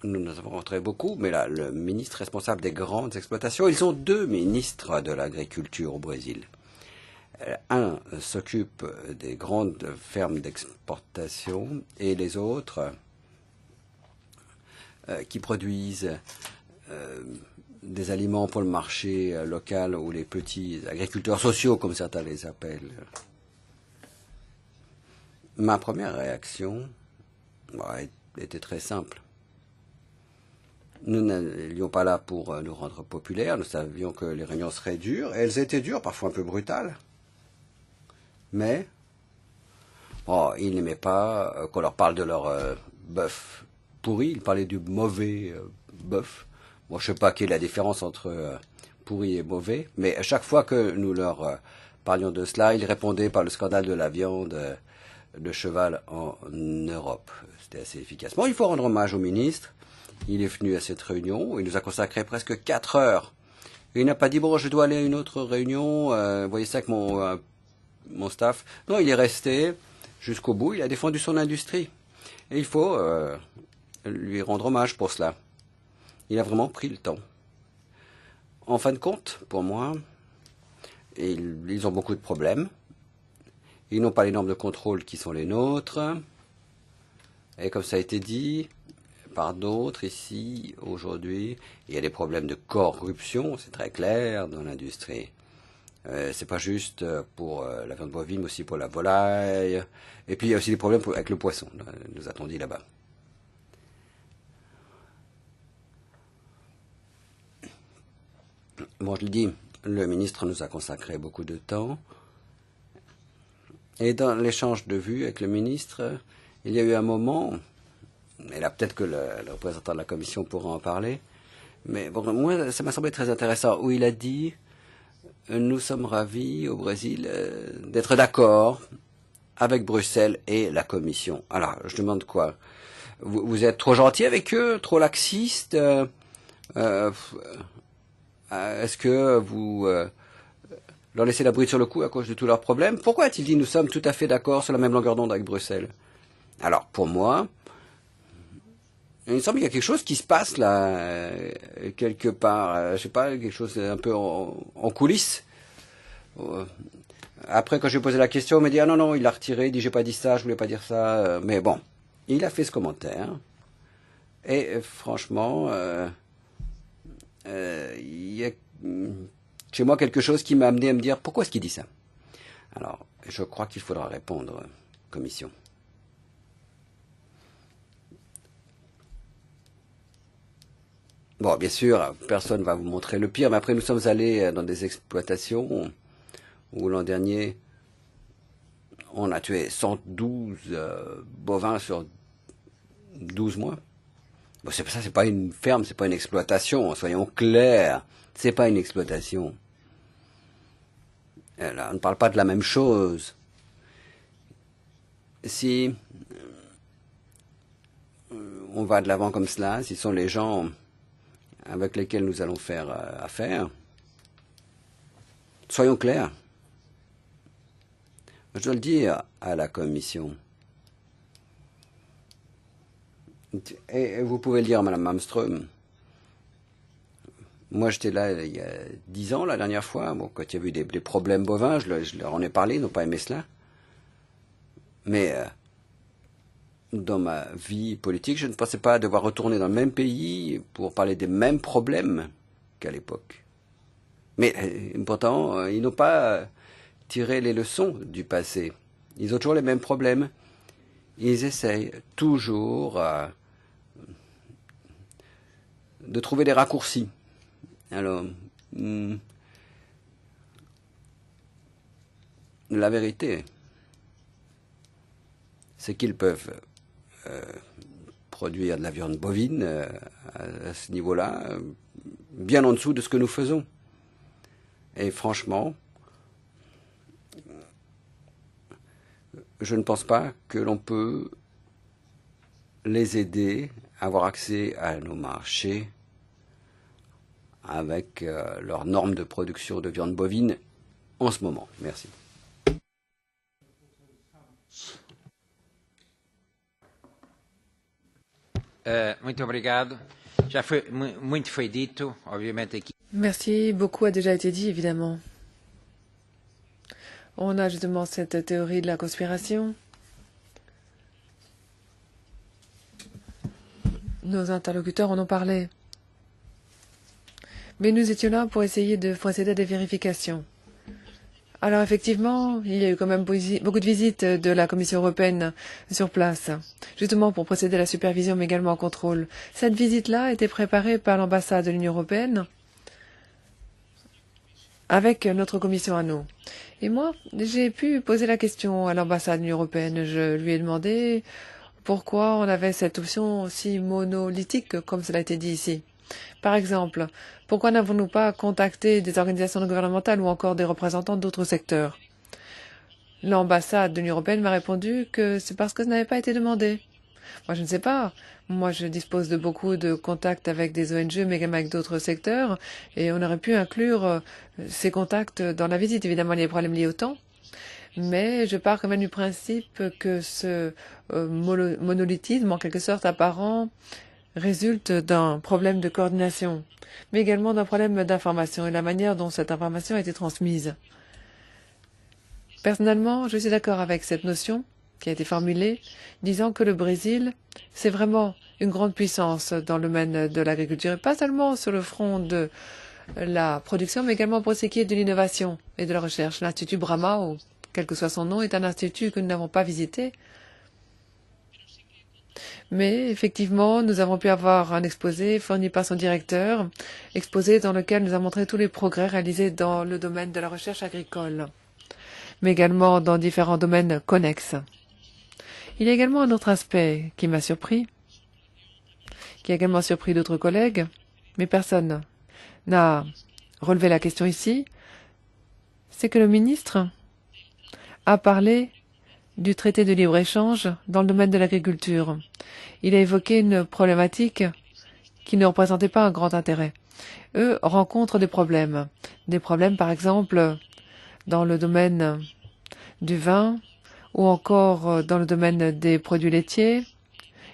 Speaker 1: Nous avons rencontré beaucoup, mais là, le ministre responsable des grandes exploitations, ils ont 2 ministres de l'agriculture au Brésil. Un s'occupe des grandes fermes d'exportation et les autres qui produisent des aliments pour le marché local ou les petits agriculteurs sociaux, comme certains les appellent. Ma première réaction était très simple. Nous n'allions pas là pour nous rendre populaires. Nous savions que les réunions seraient dures. Et elles étaient dures, parfois un peu brutales. Mais ils n'aimaient pas qu'on leur parle de leur bœuf pourri. Ils parlaient du mauvais bœuf. Bon, je ne sais pas quelle est la différence entre pourri et mauvais. Mais à chaque fois que nous leur parlions de cela, ils répondaient par le scandale de la viande de cheval en Europe. C'était assez efficace. Bon, il faut rendre hommage au ministre. Il est venu à cette réunion, il nous a consacré presque 4 heures. Et il n'a pas dit, bon, je dois aller à une autre réunion, voyez ça avec mon staff. Non, il est resté jusqu'au bout, il a défendu son industrie. Et il faut lui rendre hommage pour cela. Il a vraiment pris le temps. En fin de compte, pour moi, ils ont beaucoup de problèmes. Ils n'ont pas les normes de contrôle qui sont les nôtres. Et comme ça a été dit par d'autres ici, aujourd'hui, il y a des problèmes de corruption, c'est très clair, dans l'industrie. C'est pas juste pour la viande bovine, mais aussi pour la volaille. Et puis il y a aussi des problèmes avec le poisson, nous a-t-on dit là-bas. Bon, je le dis, le ministre nous a consacré beaucoup de temps. Et dans l'échange de vues avec le ministre, il y a eu un moment, et là peut-être que le représentant de la Commission pourra en parler, mais bon, moi ça m'a semblé très intéressant, où il a dit « Nous sommes ravis au Brésil d'être d'accord avec Bruxelles et la Commission ». Alors, je demande quoi? Vous êtes trop gentil avec eux, trop laxiste? Est-ce que vous leur laissez la bride sur le cou à cause de tous leurs problèmes? Pourquoi a-t-il dit nous sommes tout à fait d'accord sur la même longueur d'onde avec Bruxelles? Alors, pour moi, il me semble qu'il y a quelque chose qui se passe là, quelque part, je sais pas, quelque chose un peu en coulisses. Après, quand j'ai posé la question, on m'a dit ah non, il l'a retiré, il dit j'ai pas dit ça, je voulais pas dire ça, mais bon, il a fait ce commentaire. Et franchement, il y a chez moi quelque chose qui m'a amené à me dire pourquoi est-ce qu'il dit ça. Alors, je crois qu'il faudra répondre, Commission. Bon, bien sûr, personne ne va vous montrer le pire, mais après nous sommes allés dans des exploitations où l'an dernier, on a tué 112 bovins sur 12 mois. Bon, ça, c'est pas une ferme, c'est pas une exploitation, soyons clairs, c'est pas une exploitation. Là, on ne parle pas de la même chose. Si on va de l'avant comme cela, si ce sont les gens avec lesquels nous allons faire affaire, soyons clairs. Je dois le dire à la Commission. Et vous pouvez le dire à Mme Malmström. Moi, j'étais là il y a 10 ans, la dernière fois. Bon, quand il y a eu des problèmes bovins, je leur en ai parlé, ils n'ont pas aimé cela. Mais dans ma vie politique, je ne pensais pas devoir retourner dans le même pays pour parler des mêmes problèmes qu'à l'époque. Mais pourtant, ils n'ont pas tiré les leçons du passé. Ils ont toujours les mêmes problèmes. Ils essayent toujours de trouver des raccourcis. Alors, la vérité, c'est qu'ils peuvent produire de la viande bovine à ce niveau-là, bien en dessous de ce que nous faisons. Et franchement, je ne pense pas que l'on peut les aider à avoir accès à nos marchés avec leurs normes de production de viande bovine en ce moment. Merci.
Speaker 9: Muito obrigado. Muito foi dito, obviamente aqui.
Speaker 5: Merci, beaucoup a déjà été dit, évidemment. On a justement cette théorie de la conspiration. Nos interlocuteurs en ont parlé. Mais nous étions là pour essayer de procéder à des vérifications. Alors effectivement, il y a eu quand même beaucoup de visites de la Commission européenne sur place, justement pour procéder à la supervision mais également au contrôle. Cette visite-là a été préparée par l'ambassade de l'Union européenne avec notre commission à nous. Et moi, j'ai pu poser la question à l'ambassade de l'Union européenne. Je lui ai demandé pourquoi on avait cette option aussi monolithique, comme cela a été dit ici. Par exemple, pourquoi n'avons-nous pas contacté des organisations non gouvernementales ou encore des représentants d'autres secteurs? L'ambassade de l'Union européenne m'a répondu que c'est parce que ça n'avait pas été demandé. Moi, je ne sais pas. Moi, je dispose de beaucoup de contacts avec des ONG, mais également avec d'autres secteurs, et on aurait pu inclure ces contacts dans la visite. Évidemment, il y a des problèmes liés au temps, mais je pars quand même du principe que ce monolithisme, en quelque sorte apparent, résulte d'un problème de coordination, mais également d'un problème d'information et la manière dont cette information a été transmise. Personnellement, je suis d'accord avec cette notion qui a été formulée, disant que le Brésil, c'est vraiment une grande puissance dans le domaine de l'agriculture, et pas seulement sur le front de la production, mais également pour ce qui est de l'innovation et de la recherche. L'Institut Brahma, ou quel que soit son nom, est un institut que nous n'avons pas visité. Mais effectivement, nous avons pu avoir un exposé fourni par son directeur, exposé dans lequel nous a montré tous les progrès réalisés dans le domaine de la recherche agricole, mais également dans différents domaines connexes. Il y a également un autre aspect qui m'a surpris, qui a également surpris d'autres collègues, mais personne n'a relevé la question ici, c'est que le ministre a parlé du traité de libre-échange dans le domaine de l'agriculture. Il a évoqué une problématique qui ne représentait pas un grand intérêt. Eux rencontrent des problèmes par exemple dans le domaine du vin ou encore dans le domaine des produits laitiers.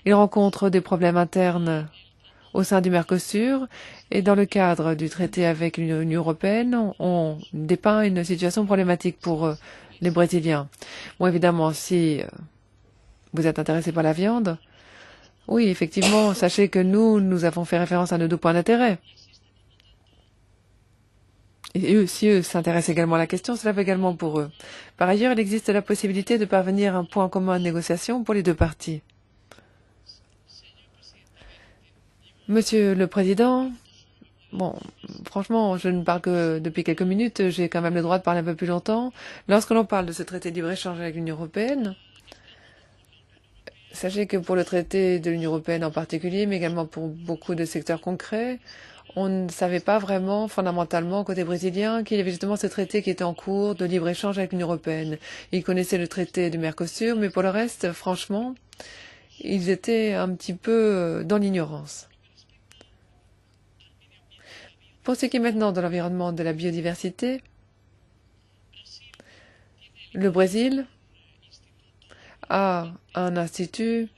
Speaker 5: Ils rencontrent des problèmes internes au sein du Mercosur et dans le cadre du traité avec l'Union européenne, on dépeint une situation problématique pour les Brésiliens. Bon, évidemment, si vous êtes intéressé par la viande, oui, effectivement, sachez que nous avons fait référence à nos 2 points d'intérêt. Et eux, si eux s'intéressent également à la question, cela va également pour eux. Par ailleurs, il existe la possibilité de parvenir à un point commun de négociation pour les 2 parties. Monsieur le Président, bon, franchement, je ne parle que depuis quelques minutes, j'ai quand même le droit de parler un peu plus longtemps. Lorsque l'on parle de ce traité de libre-échange avec l'Union européenne, sachez que pour le traité de l'Union européenne en particulier, mais également pour beaucoup de secteurs concrets, on ne savait pas vraiment, fondamentalement, côté brésilien, qu'il y avait justement ce traité qui était en cours de libre-échange avec l'Union européenne. Ils connaissaient le traité du Mercosur, mais pour le reste, franchement, ils étaient un petit peu dans l'ignorance. Pour ce qui est maintenant de l'environnement, de la biodiversité, le Brésil a un institut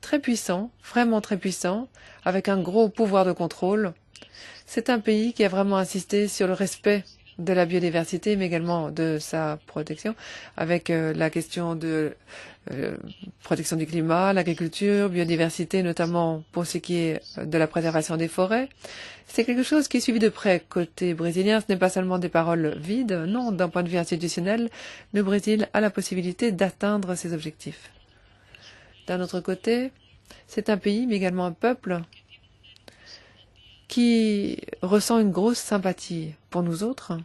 Speaker 5: très puissant, vraiment très puissant, avec un gros pouvoir de contrôle. C'est un pays qui a vraiment insisté sur le respect de la biodiversité, mais également de sa protection, avec la question de protection du climat, l'agriculture, biodiversité, notamment pour ce qui est de la préservation des forêts. C'est quelque chose qui est suivi de près côté brésilien. Ce n'est pas seulement des paroles vides. Non, d'un point de vue institutionnel, le Brésil a la possibilité d'atteindre ses objectifs. D'un autre côté, c'est un pays, mais également un peuple, qui ressent une grosse sympathie pour nous autres.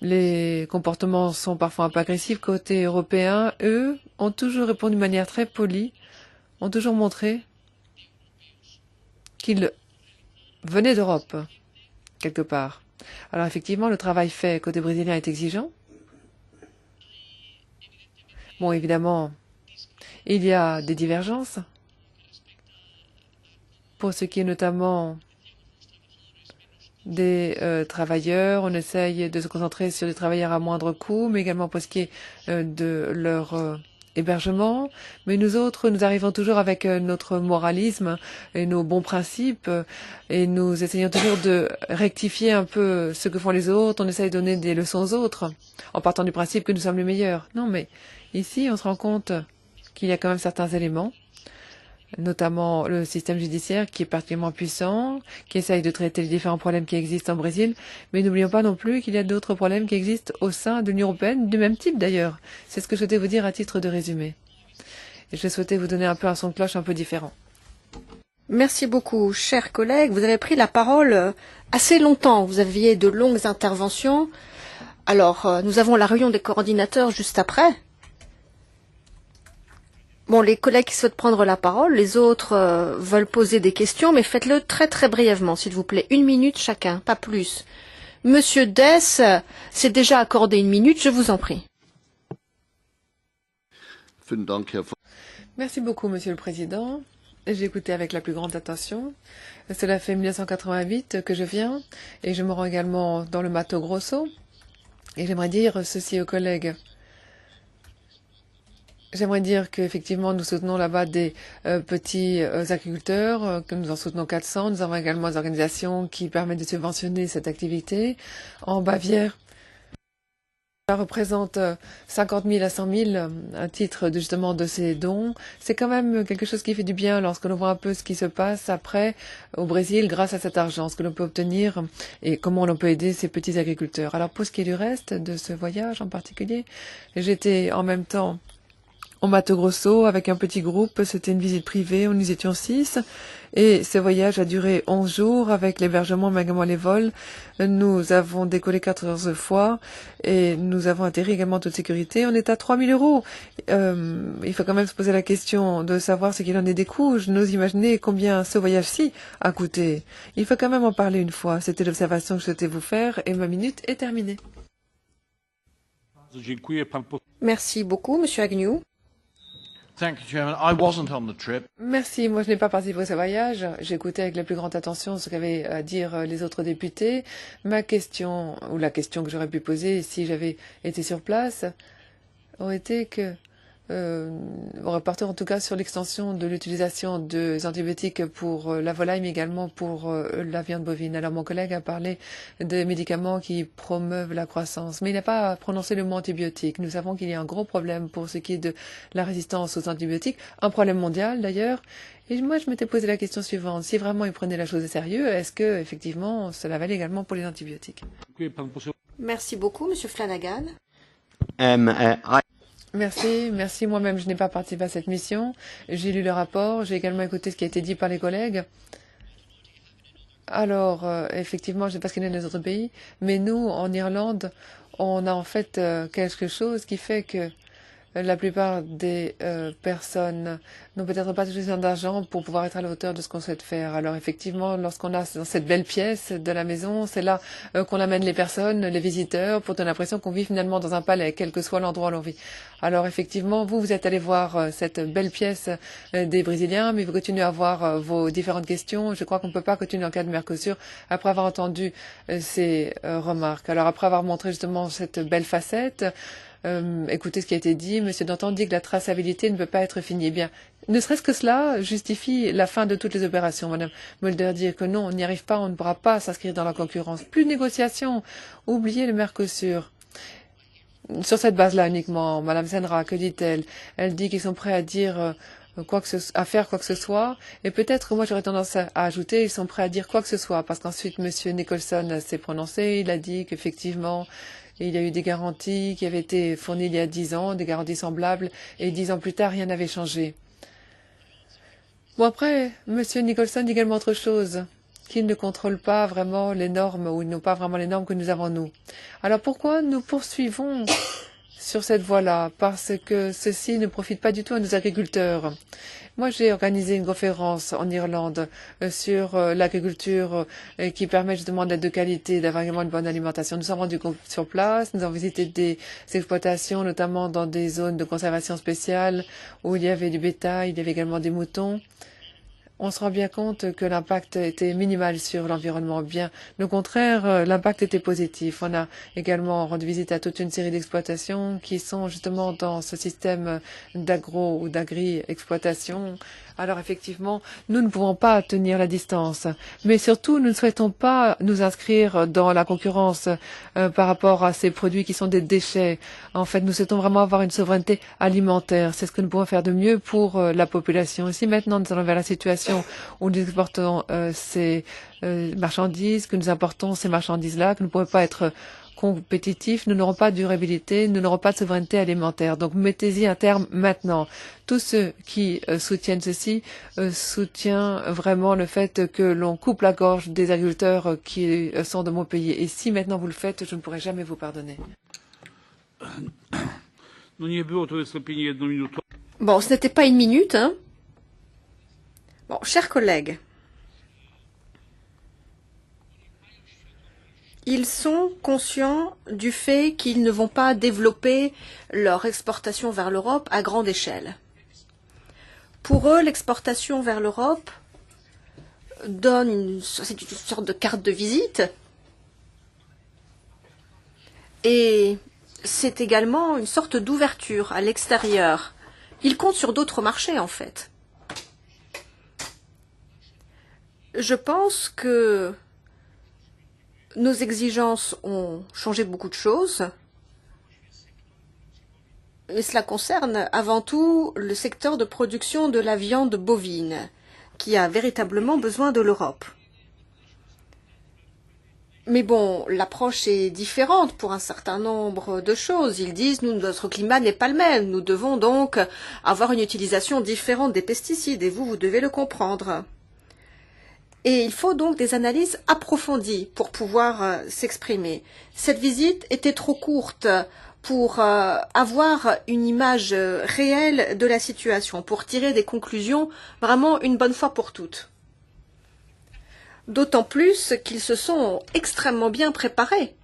Speaker 5: Les comportements sont parfois un peu agressifs côté européen. Eux ont toujours répondu de manière très polie, ont toujours montré qu'ils venaient d'Europe, quelque part. Alors effectivement, le travail fait côté brésilien est exigeant. Bon, évidemment, il y a des divergences pour ce qui est notamment des travailleurs. On essaye de se concentrer sur des travailleurs à moindre coût, mais également pour ce qui est de leur hébergement. Mais nous autres, nous arrivons toujours avec notre moralisme et nos bons principes et nous essayons toujours de rectifier un peu ce que font les autres. On essaye de donner des leçons aux autres en partant du principe que nous sommes les meilleurs. Non, mais ici, on se rend compte qu'il y a quand même certains éléments, notamment le système judiciaire qui est particulièrement puissant, qui essaye de traiter les différents problèmes qui existent en Brésil. Mais n'oublions pas non plus qu'il y a d'autres problèmes qui existent au sein de l'Union européenne, du même type d'ailleurs. C'est ce que je souhaitais vous dire à titre de résumé. Et je souhaitais vous donner un peu un son de cloche un peu différent.
Speaker 2: Merci beaucoup, chers collègues. Vous avez pris la parole assez longtemps. Vous aviez de longues interventions. Alors, nous avons la réunion des coordinateurs juste après. Bon, les collègues qui souhaitent prendre la parole, les autres veulent poser des questions, mais faites-le très très brièvement, s'il vous plaît. 1 minute chacun, pas plus. Monsieur Dess s'est déjà accordé 1 minute, je vous en prie.
Speaker 5: Merci beaucoup, Monsieur le Président. J'ai écouté avec la plus grande attention. Cela fait 1988 que je viens et je me rends également dans le Mato Grosso. Et j'aimerais dire ceci aux collègues. J'aimerais dire qu'effectivement, nous soutenons là-bas des petits agriculteurs, que nous en soutenons 400. Nous avons également des organisations qui permettent de subventionner cette activité. En Bavière, ça représente 50 000 à 100 000 à titre de, justement de ces dons. C'est quand même quelque chose qui fait du bien lorsque l'on voit un peu ce qui se passe après au Brésil grâce à cet argent, ce que l'on peut obtenir et comment l'on peut aider ces petits agriculteurs. Alors pour ce qui est du reste de ce voyage en particulier, j'étais en même temps au Mato Grosso avec un petit groupe. C'était une visite privée, nous étions 6. Et ce voyage a duré 11 jours avec l'hébergement, mais également les vols. Nous avons décollé 14 fois et nous avons atterri également en toute sécurité. On est à 3 000 €. Il faut quand même se poser la question de savoir ce qu'il en est des coûts. Je n'ose imaginer combien ce voyage-ci a coûté. Il faut quand même en parler une fois. C'était l'observation que je souhaitais vous faire et ma minute est terminée.
Speaker 2: Merci beaucoup, Monsieur Agnew.
Speaker 10: Thank you, Chairman. I wasn't on the trip.
Speaker 5: Merci. Moi, je n'ai pas participé à ce voyage. J'ai écouté avec la plus grande attention ce qu'avaient à dire les autres députés. Ma question, ou la question que j'aurais pu poser si j'avais été sur place, aurait été que reporter en tout cas sur l'extension de l'utilisation des antibiotiques pour la volaille, mais également pour la viande bovine. Alors mon collègue a parlé des médicaments qui promeuvent la croissance, mais il n'a pas prononcé le mot antibiotique. Nous savons qu'il y a un gros problème pour ce qui est de la résistance aux antibiotiques, un problème mondial d'ailleurs. Et moi, je m'étais posé la question suivante. Si vraiment ils prenaient la chose au sérieux, est-ce que effectivement cela valait également pour les antibiotiques?
Speaker 2: Merci beaucoup, Monsieur Flanagan.
Speaker 5: Merci. Moi-même, je n'ai pas participé à cette mission. J'ai lu le rapport, j'ai également écouté ce qui a été dit par les collègues. Alors, effectivement, je ne sais pas ce qu'il y a dans les autres pays, mais nous, en Irlande, on a en fait quelque chose qui fait que la plupart des personnes n'ont peut-être pas suffisamment d'argent pour pouvoir être à la hauteur de ce qu'on souhaite faire. Alors effectivement, lorsqu'on a dans cette belle pièce de la maison, c'est là qu'on amène les personnes, les visiteurs, pour donner l'impression qu'on vit finalement dans un palais, quel que soit l'endroit où l'on vit. Alors effectivement, vous êtes allé voir cette belle pièce des Brésiliens, mais vous continuez à avoir vos différentes questions. Je crois qu'on ne peut pas continuer en cas de Mercosur après avoir entendu ces remarques. Alors après avoir montré justement cette belle facette, écoutez ce qui a été dit. Monsieur Danton dit que la traçabilité ne peut pas être finie. Eh bien, ne serait-ce que cela justifie la fin de toutes les opérations. Madame Mulder dit que non, on n'y arrive pas, on ne pourra pas s'inscrire dans la concurrence. Plus de négociations. Oubliez le Mercosur. Sur cette base-là uniquement, Madame Senra, que dit-elle? Elle dit qu'ils sont prêts à dire à faire quoi que ce soit. Et peut-être que moi j'aurais tendance à ajouter, ils sont prêts à dire quoi que ce soit, parce qu'ensuite Monsieur Nicholson s'est prononcé, il a dit qu'effectivement, il y a eu des garanties qui avaient été fournies il y a 10 ans, des garanties semblables, et 10 ans plus tard, rien n'avait changé. Bon, après, M. Nicholson dit également autre chose, qu'ils ne contrôlent pas vraiment les normes, ou ils n'ont pas vraiment les normes que nous avons, nous. Alors pourquoi nous poursuivons sur cette voie-là? Parce que ceci ne profite pas du tout à nos agriculteurs. Moi, j'ai organisé une conférence en Irlande sur l'agriculture qui permet justement d'être de qualité, d'avoir également une bonne alimentation. Nous sommes rendus sur place, nous avons visité des exploitations, notamment dans des zones de conservation spéciale où il y avait du bétail, il y avait également des moutons. On se rend bien compte que l'impact était minimal sur l'environnement. Bien, au contraire, l'impact était positif. On a également rendu visite à toute une série d'exploitations qui sont justement dans ce système d'agro ou d'agri-exploitation. Alors effectivement, nous ne pouvons pas tenir la distance. Mais surtout, nous ne souhaitons pas nous inscrire dans la concurrence par rapport à ces produits qui sont des déchets. En fait, nous souhaitons vraiment avoir une souveraineté alimentaire. C'est ce que nous pouvons faire de mieux pour la population. Ici, maintenant, nous allons vers la situation où nous exportons ces marchandises, que nous importons ces marchandises-là, que nous ne pouvons pas être compétitifs, nous n'aurons pas de durabilité, nous n'aurons pas de souveraineté alimentaire. Donc mettez-y un terme maintenant. Tous ceux qui soutiennent ceci soutiennent vraiment le fait que l'on coupe la gorge des agriculteurs qui sont de mon pays. Et si maintenant vous le faites, je ne pourrai jamais vous pardonner.
Speaker 2: Bon, ce n'était pas une minute, hein. Bon, chers collègues, ils sont conscients du fait qu'ils ne vont pas développer leur exportation vers l'Europe à grande échelle. Pour eux, l'exportation vers l'Europe c'est une sorte de carte de visite. Et c'est également une sorte d'ouverture à l'extérieur. Ils comptent sur d'autres marchés, en fait. Je pense que nos exigences ont changé beaucoup de choses. Et cela concerne avant tout le secteur de production de la viande bovine, qui a véritablement besoin de l'Europe. Mais bon, l'approche est différente pour un certain nombre de choses. Ils disent, notre climat n'est pas le même. Nous devons donc avoir une utilisation différente des pesticides, et vous devez le comprendre. Et il faut donc des analyses approfondies pour pouvoir s'exprimer. Cette visite était trop courte pour avoir une image réelle de la situation, pour tirer des conclusions vraiment une bonne fois pour toutes. D'autant plus qu'ils se sont extrêmement bien préparés.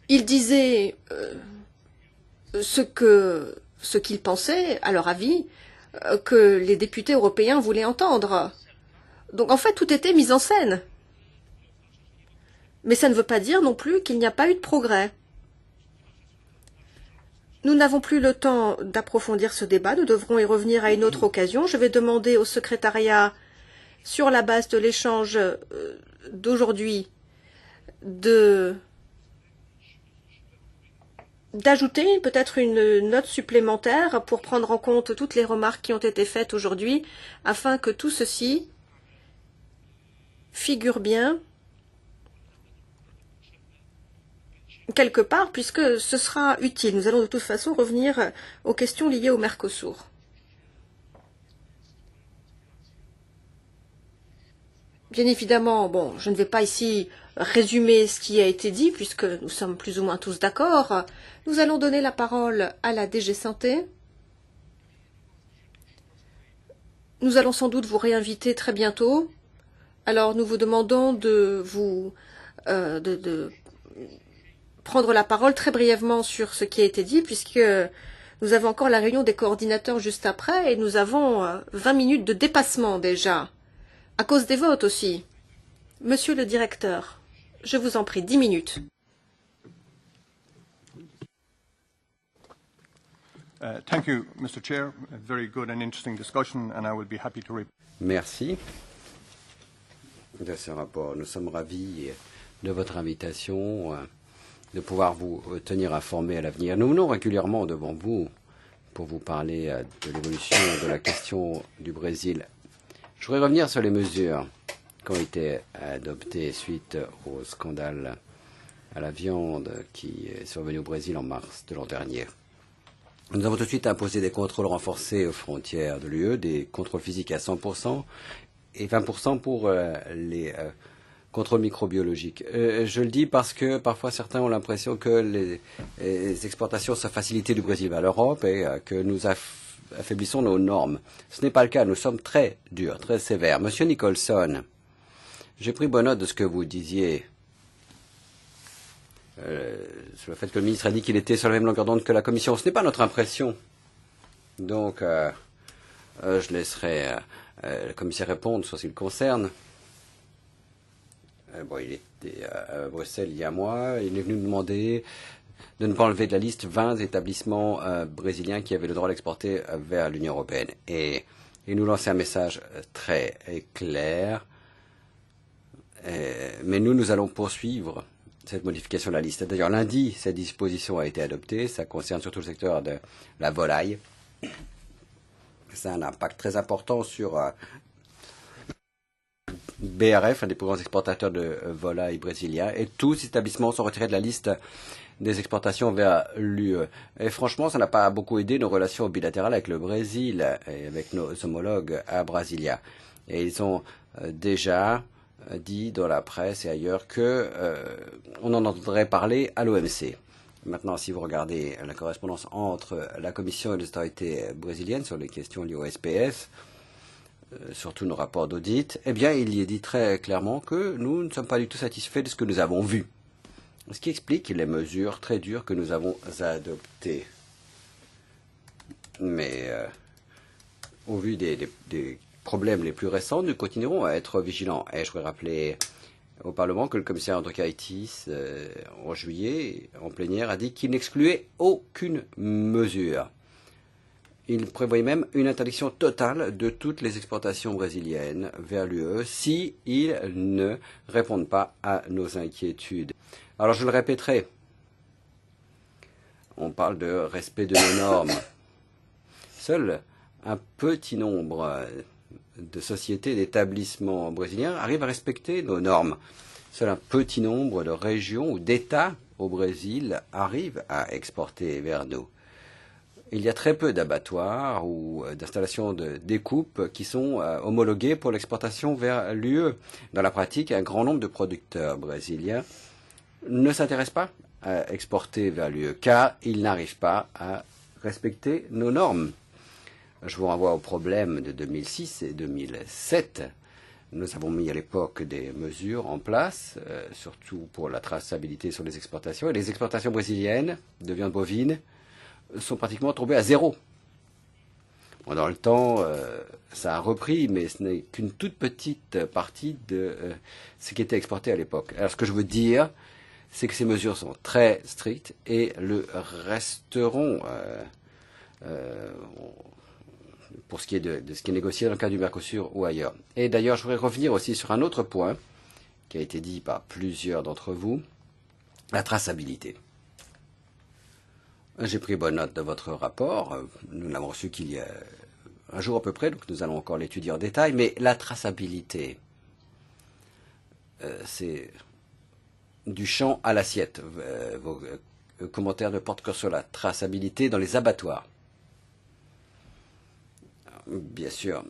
Speaker 2: Ils disaient ce qu'ils pensaient, à leur avis, que les députés européens voulaient entendre. Donc en fait, tout était mis en scène. Mais ça ne veut pas dire non plus qu'il n'y a pas eu de progrès. Nous n'avons plus le temps d'approfondir ce débat, nous devrons y revenir à une autre occasion. Je vais demander au secrétariat, sur la base de l'échange d'aujourd'hui, d'ajouter peut-être une note supplémentaire pour prendre en compte toutes les remarques qui ont été faites aujourd'hui, afin que tout ceci figure bien quelque part, puisque ce sera utile. Nous allons de toute façon revenir aux questions liées au Mercosur. Bien évidemment, bon, je ne vais pas ici résumer ce qui a été dit, puisque nous sommes plus ou moins tous d'accord. Nous allons donner la parole à la DG Santé. Nous allons sans doute vous réinviter très bientôt. Alors, nous vous demandons de prendre la parole très brièvement sur ce qui a été dit, puisque nous avons encore la réunion des coordinateurs juste après, et nous avons 20 minutes de dépassement déjà, à cause des votes aussi. Monsieur le directeur, je vous en prie, 10 minutes.
Speaker 11: Thank you, Mr. Chair. A very good and interesting discussion, and I will be happy to
Speaker 1: Merci de ce rapport. Nous sommes ravis de votre invitation, de pouvoir vous tenir informés à l'avenir. Nous venons régulièrement devant vous pour vous parler de l'évolution de la question du Brésil. Je voudrais revenir sur les mesures qui ont été adoptées suite au scandale à la viande qui est survenu au Brésil en mars de l'an dernier. Nous avons tout de suite imposé des contrôles renforcés aux frontières de l'UE, des contrôles physiques à 100% et 20% pour les contrôles microbiologiques. Je le dis parce que parfois certains ont l'impression que les exportations sont facilitées du Brésil vers l'Europe et que nous affaiblissons nos normes. Ce n'est pas le cas, nous sommes très durs, très sévères. Monsieur Nicholson, j'ai pris bonne note de ce que vous disiez sur le fait que le ministre a dit qu'il était sur la même longueur d'onde que la Commission. Ce n'est pas notre impression. Donc, je laisserai le commissaire répondre sur ce qui le concerne. Bon, il était à Bruxelles il y a un mois. Il est venu nous demander de ne pas enlever de la liste 20 établissements brésiliens qui avaient le droit d'exporter vers l'Union européenne. Et il nous lançait un message très clair. Mais nous allons poursuivre cette modification de la liste. D'ailleurs, lundi, cette disposition a été adoptée. Ça concerne surtout le secteur de la volaille. Ça a un impact très important sur BRF, un des plus grands exportateurs de volailles brésiliens. Et tous ces établissements sont retirés de la liste des exportations vers l'UE. Et franchement, ça n'a pas beaucoup aidé nos relations bilatérales avec le Brésil et avec nos homologues à Brasilia. Et ils ont déjà dit dans la presse et ailleurs que on en entendrait parler à l'OMC. Maintenant, si vous regardez la correspondance entre la Commission et les autorités brésiliennes sur les questions liées au SPS, surtout nos rapports d'audit, eh bien, il y est dit très clairement que nous ne sommes pas du tout satisfaits de ce que nous avons vu. Ce qui explique les mesures très dures que nous avons adoptées. Mais au vu des problèmes les plus récents, nous continuerons à être vigilants. Et je voudrais rappeler au Parlement que le commissaire Andriukaitis, en juillet, en plénière, a dit qu'il n'excluait aucune mesure. Il prévoyait même une interdiction totale de toutes les exportations brésiliennes vers l'UE si ils ne répondent pas à nos inquiétudes. Alors je le répéterai, on parle de respect de nos normes. Seul un petit nombre de sociétés, d'établissements brésiliens arrivent à respecter nos normes. Seul un petit nombre de régions ou d'États au Brésil arrivent à exporter vers nous. Il y a très peu d'abattoirs ou d'installations de découpe qui sont homologués pour l'exportation vers l'UE. Dans la pratique, un grand nombre de producteurs brésiliens ne s'intéressent pas à exporter vers l'UE car ils n'arrivent pas à respecter nos normes. Je vous renvoie au problème de 2006 et 2007. Nous avons mis à l'époque des mesures en place, surtout pour la traçabilité sur les exportations. Et les exportations brésiliennes de viande bovine sont pratiquement tombées à zéro. Bon, dans le temps, ça a repris, mais ce n'est qu'une toute petite partie de ce qui était exporté à l'époque. Alors ce que je veux dire, c'est que ces mesures sont très strictes et le resteront pour ce qui est de ce qui est négocié dans le cas du Mercosur ou ailleurs. Et d'ailleurs, je voudrais revenir aussi sur un autre point qui a été dit par plusieurs d'entre vous, la traçabilité. J'ai pris bonne note de votre rapport. Nous l'avons reçu qu'il y a un jour à peu près, donc nous allons encore l'étudier en détail. Mais la traçabilité, c'est du champ à l'assiette. Vos commentaires ne portent que sur la traçabilité dans les abattoirs. Bien sûr,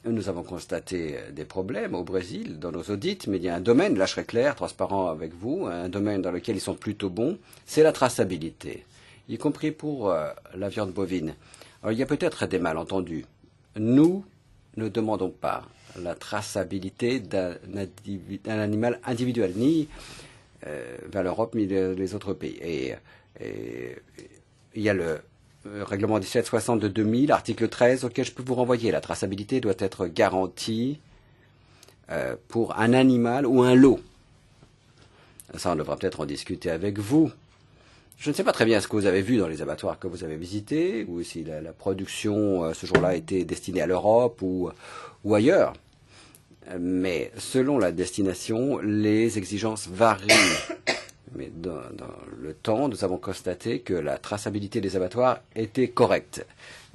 Speaker 1: nous avons constaté des problèmes au Brésil dans nos audits, mais il y a un domaine, là je serai clair, transparent avec vous, un domaine dans lequel ils sont plutôt bons, c'est la traçabilité, y compris pour la viande bovine. Alors il y a peut-être des malentendus. Nous ne demandons pas la traçabilité d'un animal individuel, ni vers l'Europe, ni les autres pays. Et il y a le règlement 1760 de 2000, article 13, auquel je peux vous renvoyer. La traçabilité doit être garantie pour un animal ou un lot. Ça, on devra peut-être en discuter avec vous. Je ne sais pas très bien ce que vous avez vu dans les abattoirs que vous avez visités, ou si la production ce jour-là était destinée à l'Europe ou ailleurs. Mais selon la destination, les exigences varient. Mais dans le temps, nous avons constaté que la traçabilité des abattoirs était correcte.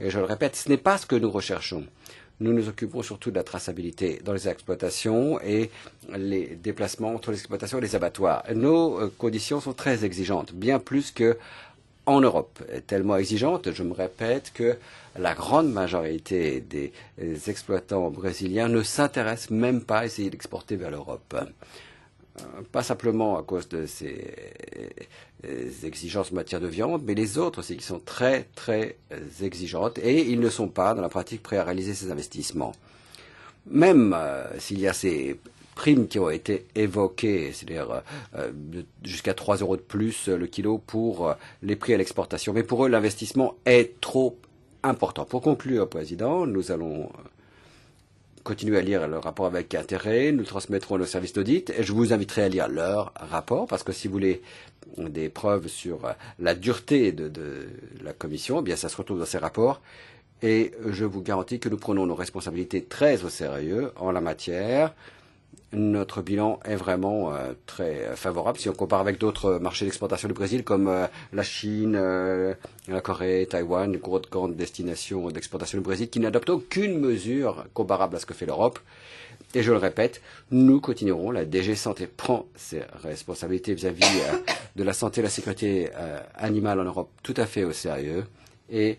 Speaker 1: Et je le répète, ce n'est pas ce que nous recherchons. Nous nous occupons surtout de la traçabilité dans les exploitations et les déplacements entre les exploitations et les abattoirs. Nos conditions sont très exigeantes, bien plus qu'en Europe. Tellement exigeantes, je me répète, que la grande majorité des exploitants brésiliens ne s'intéressent même pas à essayer d'exporter vers l'Europe. Pas simplement à cause de ces exigences en matière de viande, mais les autres aussi qui sont très, très exigeantes et ils ne sont pas, dans la pratique, prêts à réaliser ces investissements. Même s'il y a ces primes qui ont été évoquées, c'est-à-dire jusqu'à 3 € de plus le kilo pour les prix à l'exportation. Mais pour eux, l'investissement est trop important. Pour conclure, Président, nous allons continuez à lire le rapport avec intérêt, nous le transmettrons à nos services d'audit et je vous inviterai à lire leur rapport parce que si vous voulez des preuves sur la dureté de la Commission, eh bien ça se retrouve dans ces rapports et je vous garantis que nous prenons nos responsabilités très au sérieux en la matière. Notre bilan est vraiment très favorable si on compare avec d'autres marchés d'exportation du Brésil comme la Chine, la Corée, Taïwan, une grande destination d'exportation du Brésil qui n'adoptent aucune mesure comparable à ce que fait l'Europe. Et je le répète, nous continuerons, la DG Santé prend ses responsabilités vis-à-vis de la santé et la sécurité animale en Europe tout à fait au sérieux. Et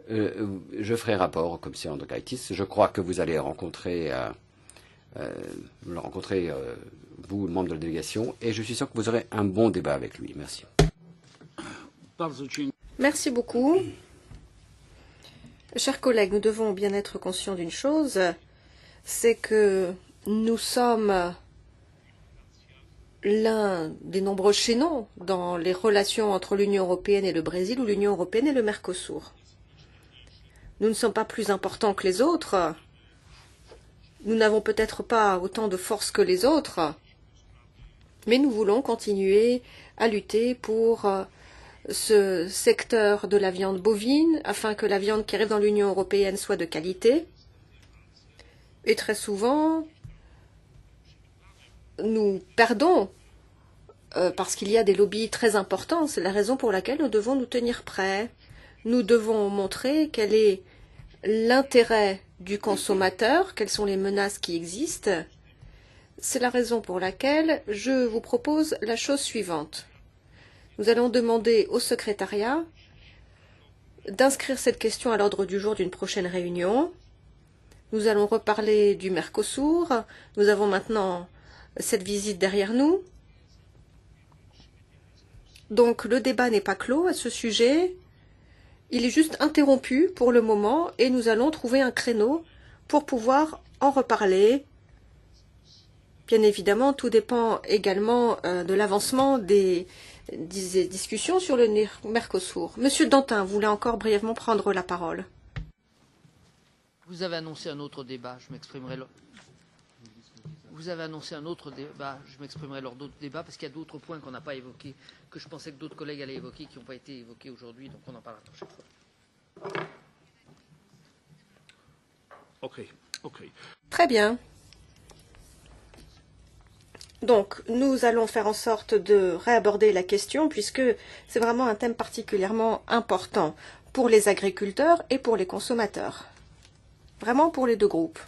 Speaker 1: je ferai rapport au commissaire Andriukaitis. Je crois que vous allez rencontrer vous, membre de la délégation, et je suis sûr que vous aurez un bon débat avec lui. Merci.
Speaker 2: Merci beaucoup. Chers collègues, nous devons bien être conscients d'une chose, c'est que nous sommes l'un des nombreux chaînons dans les relations entre l'Union européenne et le Brésil ou l'Union européenne et le Mercosur. Nous ne sommes pas plus importants que les autres. Nous n'avons peut-être pas autant de force que les autres, mais nous voulons continuer à lutter pour ce secteur de la viande bovine, afin que la viande qui arrive dans l'Union européenne soit de qualité. Et très souvent, nous perdons parce qu'il y a des lobbies très importants. C'est la raison pour laquelle nous devons nous tenir prêts. Nous devons montrer quel est l'intérêt du consommateur, quelles sont les menaces qui existent. C'est la raison pour laquelle je vous propose la chose suivante. Nous allons demander au secrétariat d'inscrire cette question à l'ordre du jour d'une prochaine réunion. Nous allons reparler du Mercosur. Nous avons maintenant cette visite derrière nous. Donc le débat n'est pas clos à ce sujet. Il est juste interrompu pour le moment et nous allons trouver un créneau pour pouvoir en reparler. Bien évidemment, tout dépend également de l'avancement des discussions sur le Mercosur. Monsieur Dantin voulait encore brièvement prendre la parole.
Speaker 4: Vous avez annoncé un autre débat, je m'exprimerai lors. Vous avez annoncé un autre débat, je m'exprimerai lors d'autres débats parce qu'il y a d'autres points qu'on n'a pas évoqués, que je pensais que d'autres collègues allaient évoquer, qui n'ont pas été évoqués aujourd'hui, donc on en parlera la prochaine fois.
Speaker 6: Ok.
Speaker 2: Très bien. Donc, nous allons faire en sorte de réaborder la question puisque c'est vraiment un thème particulièrement important pour les agriculteurs et pour les consommateurs. Vraiment pour les deux groupes.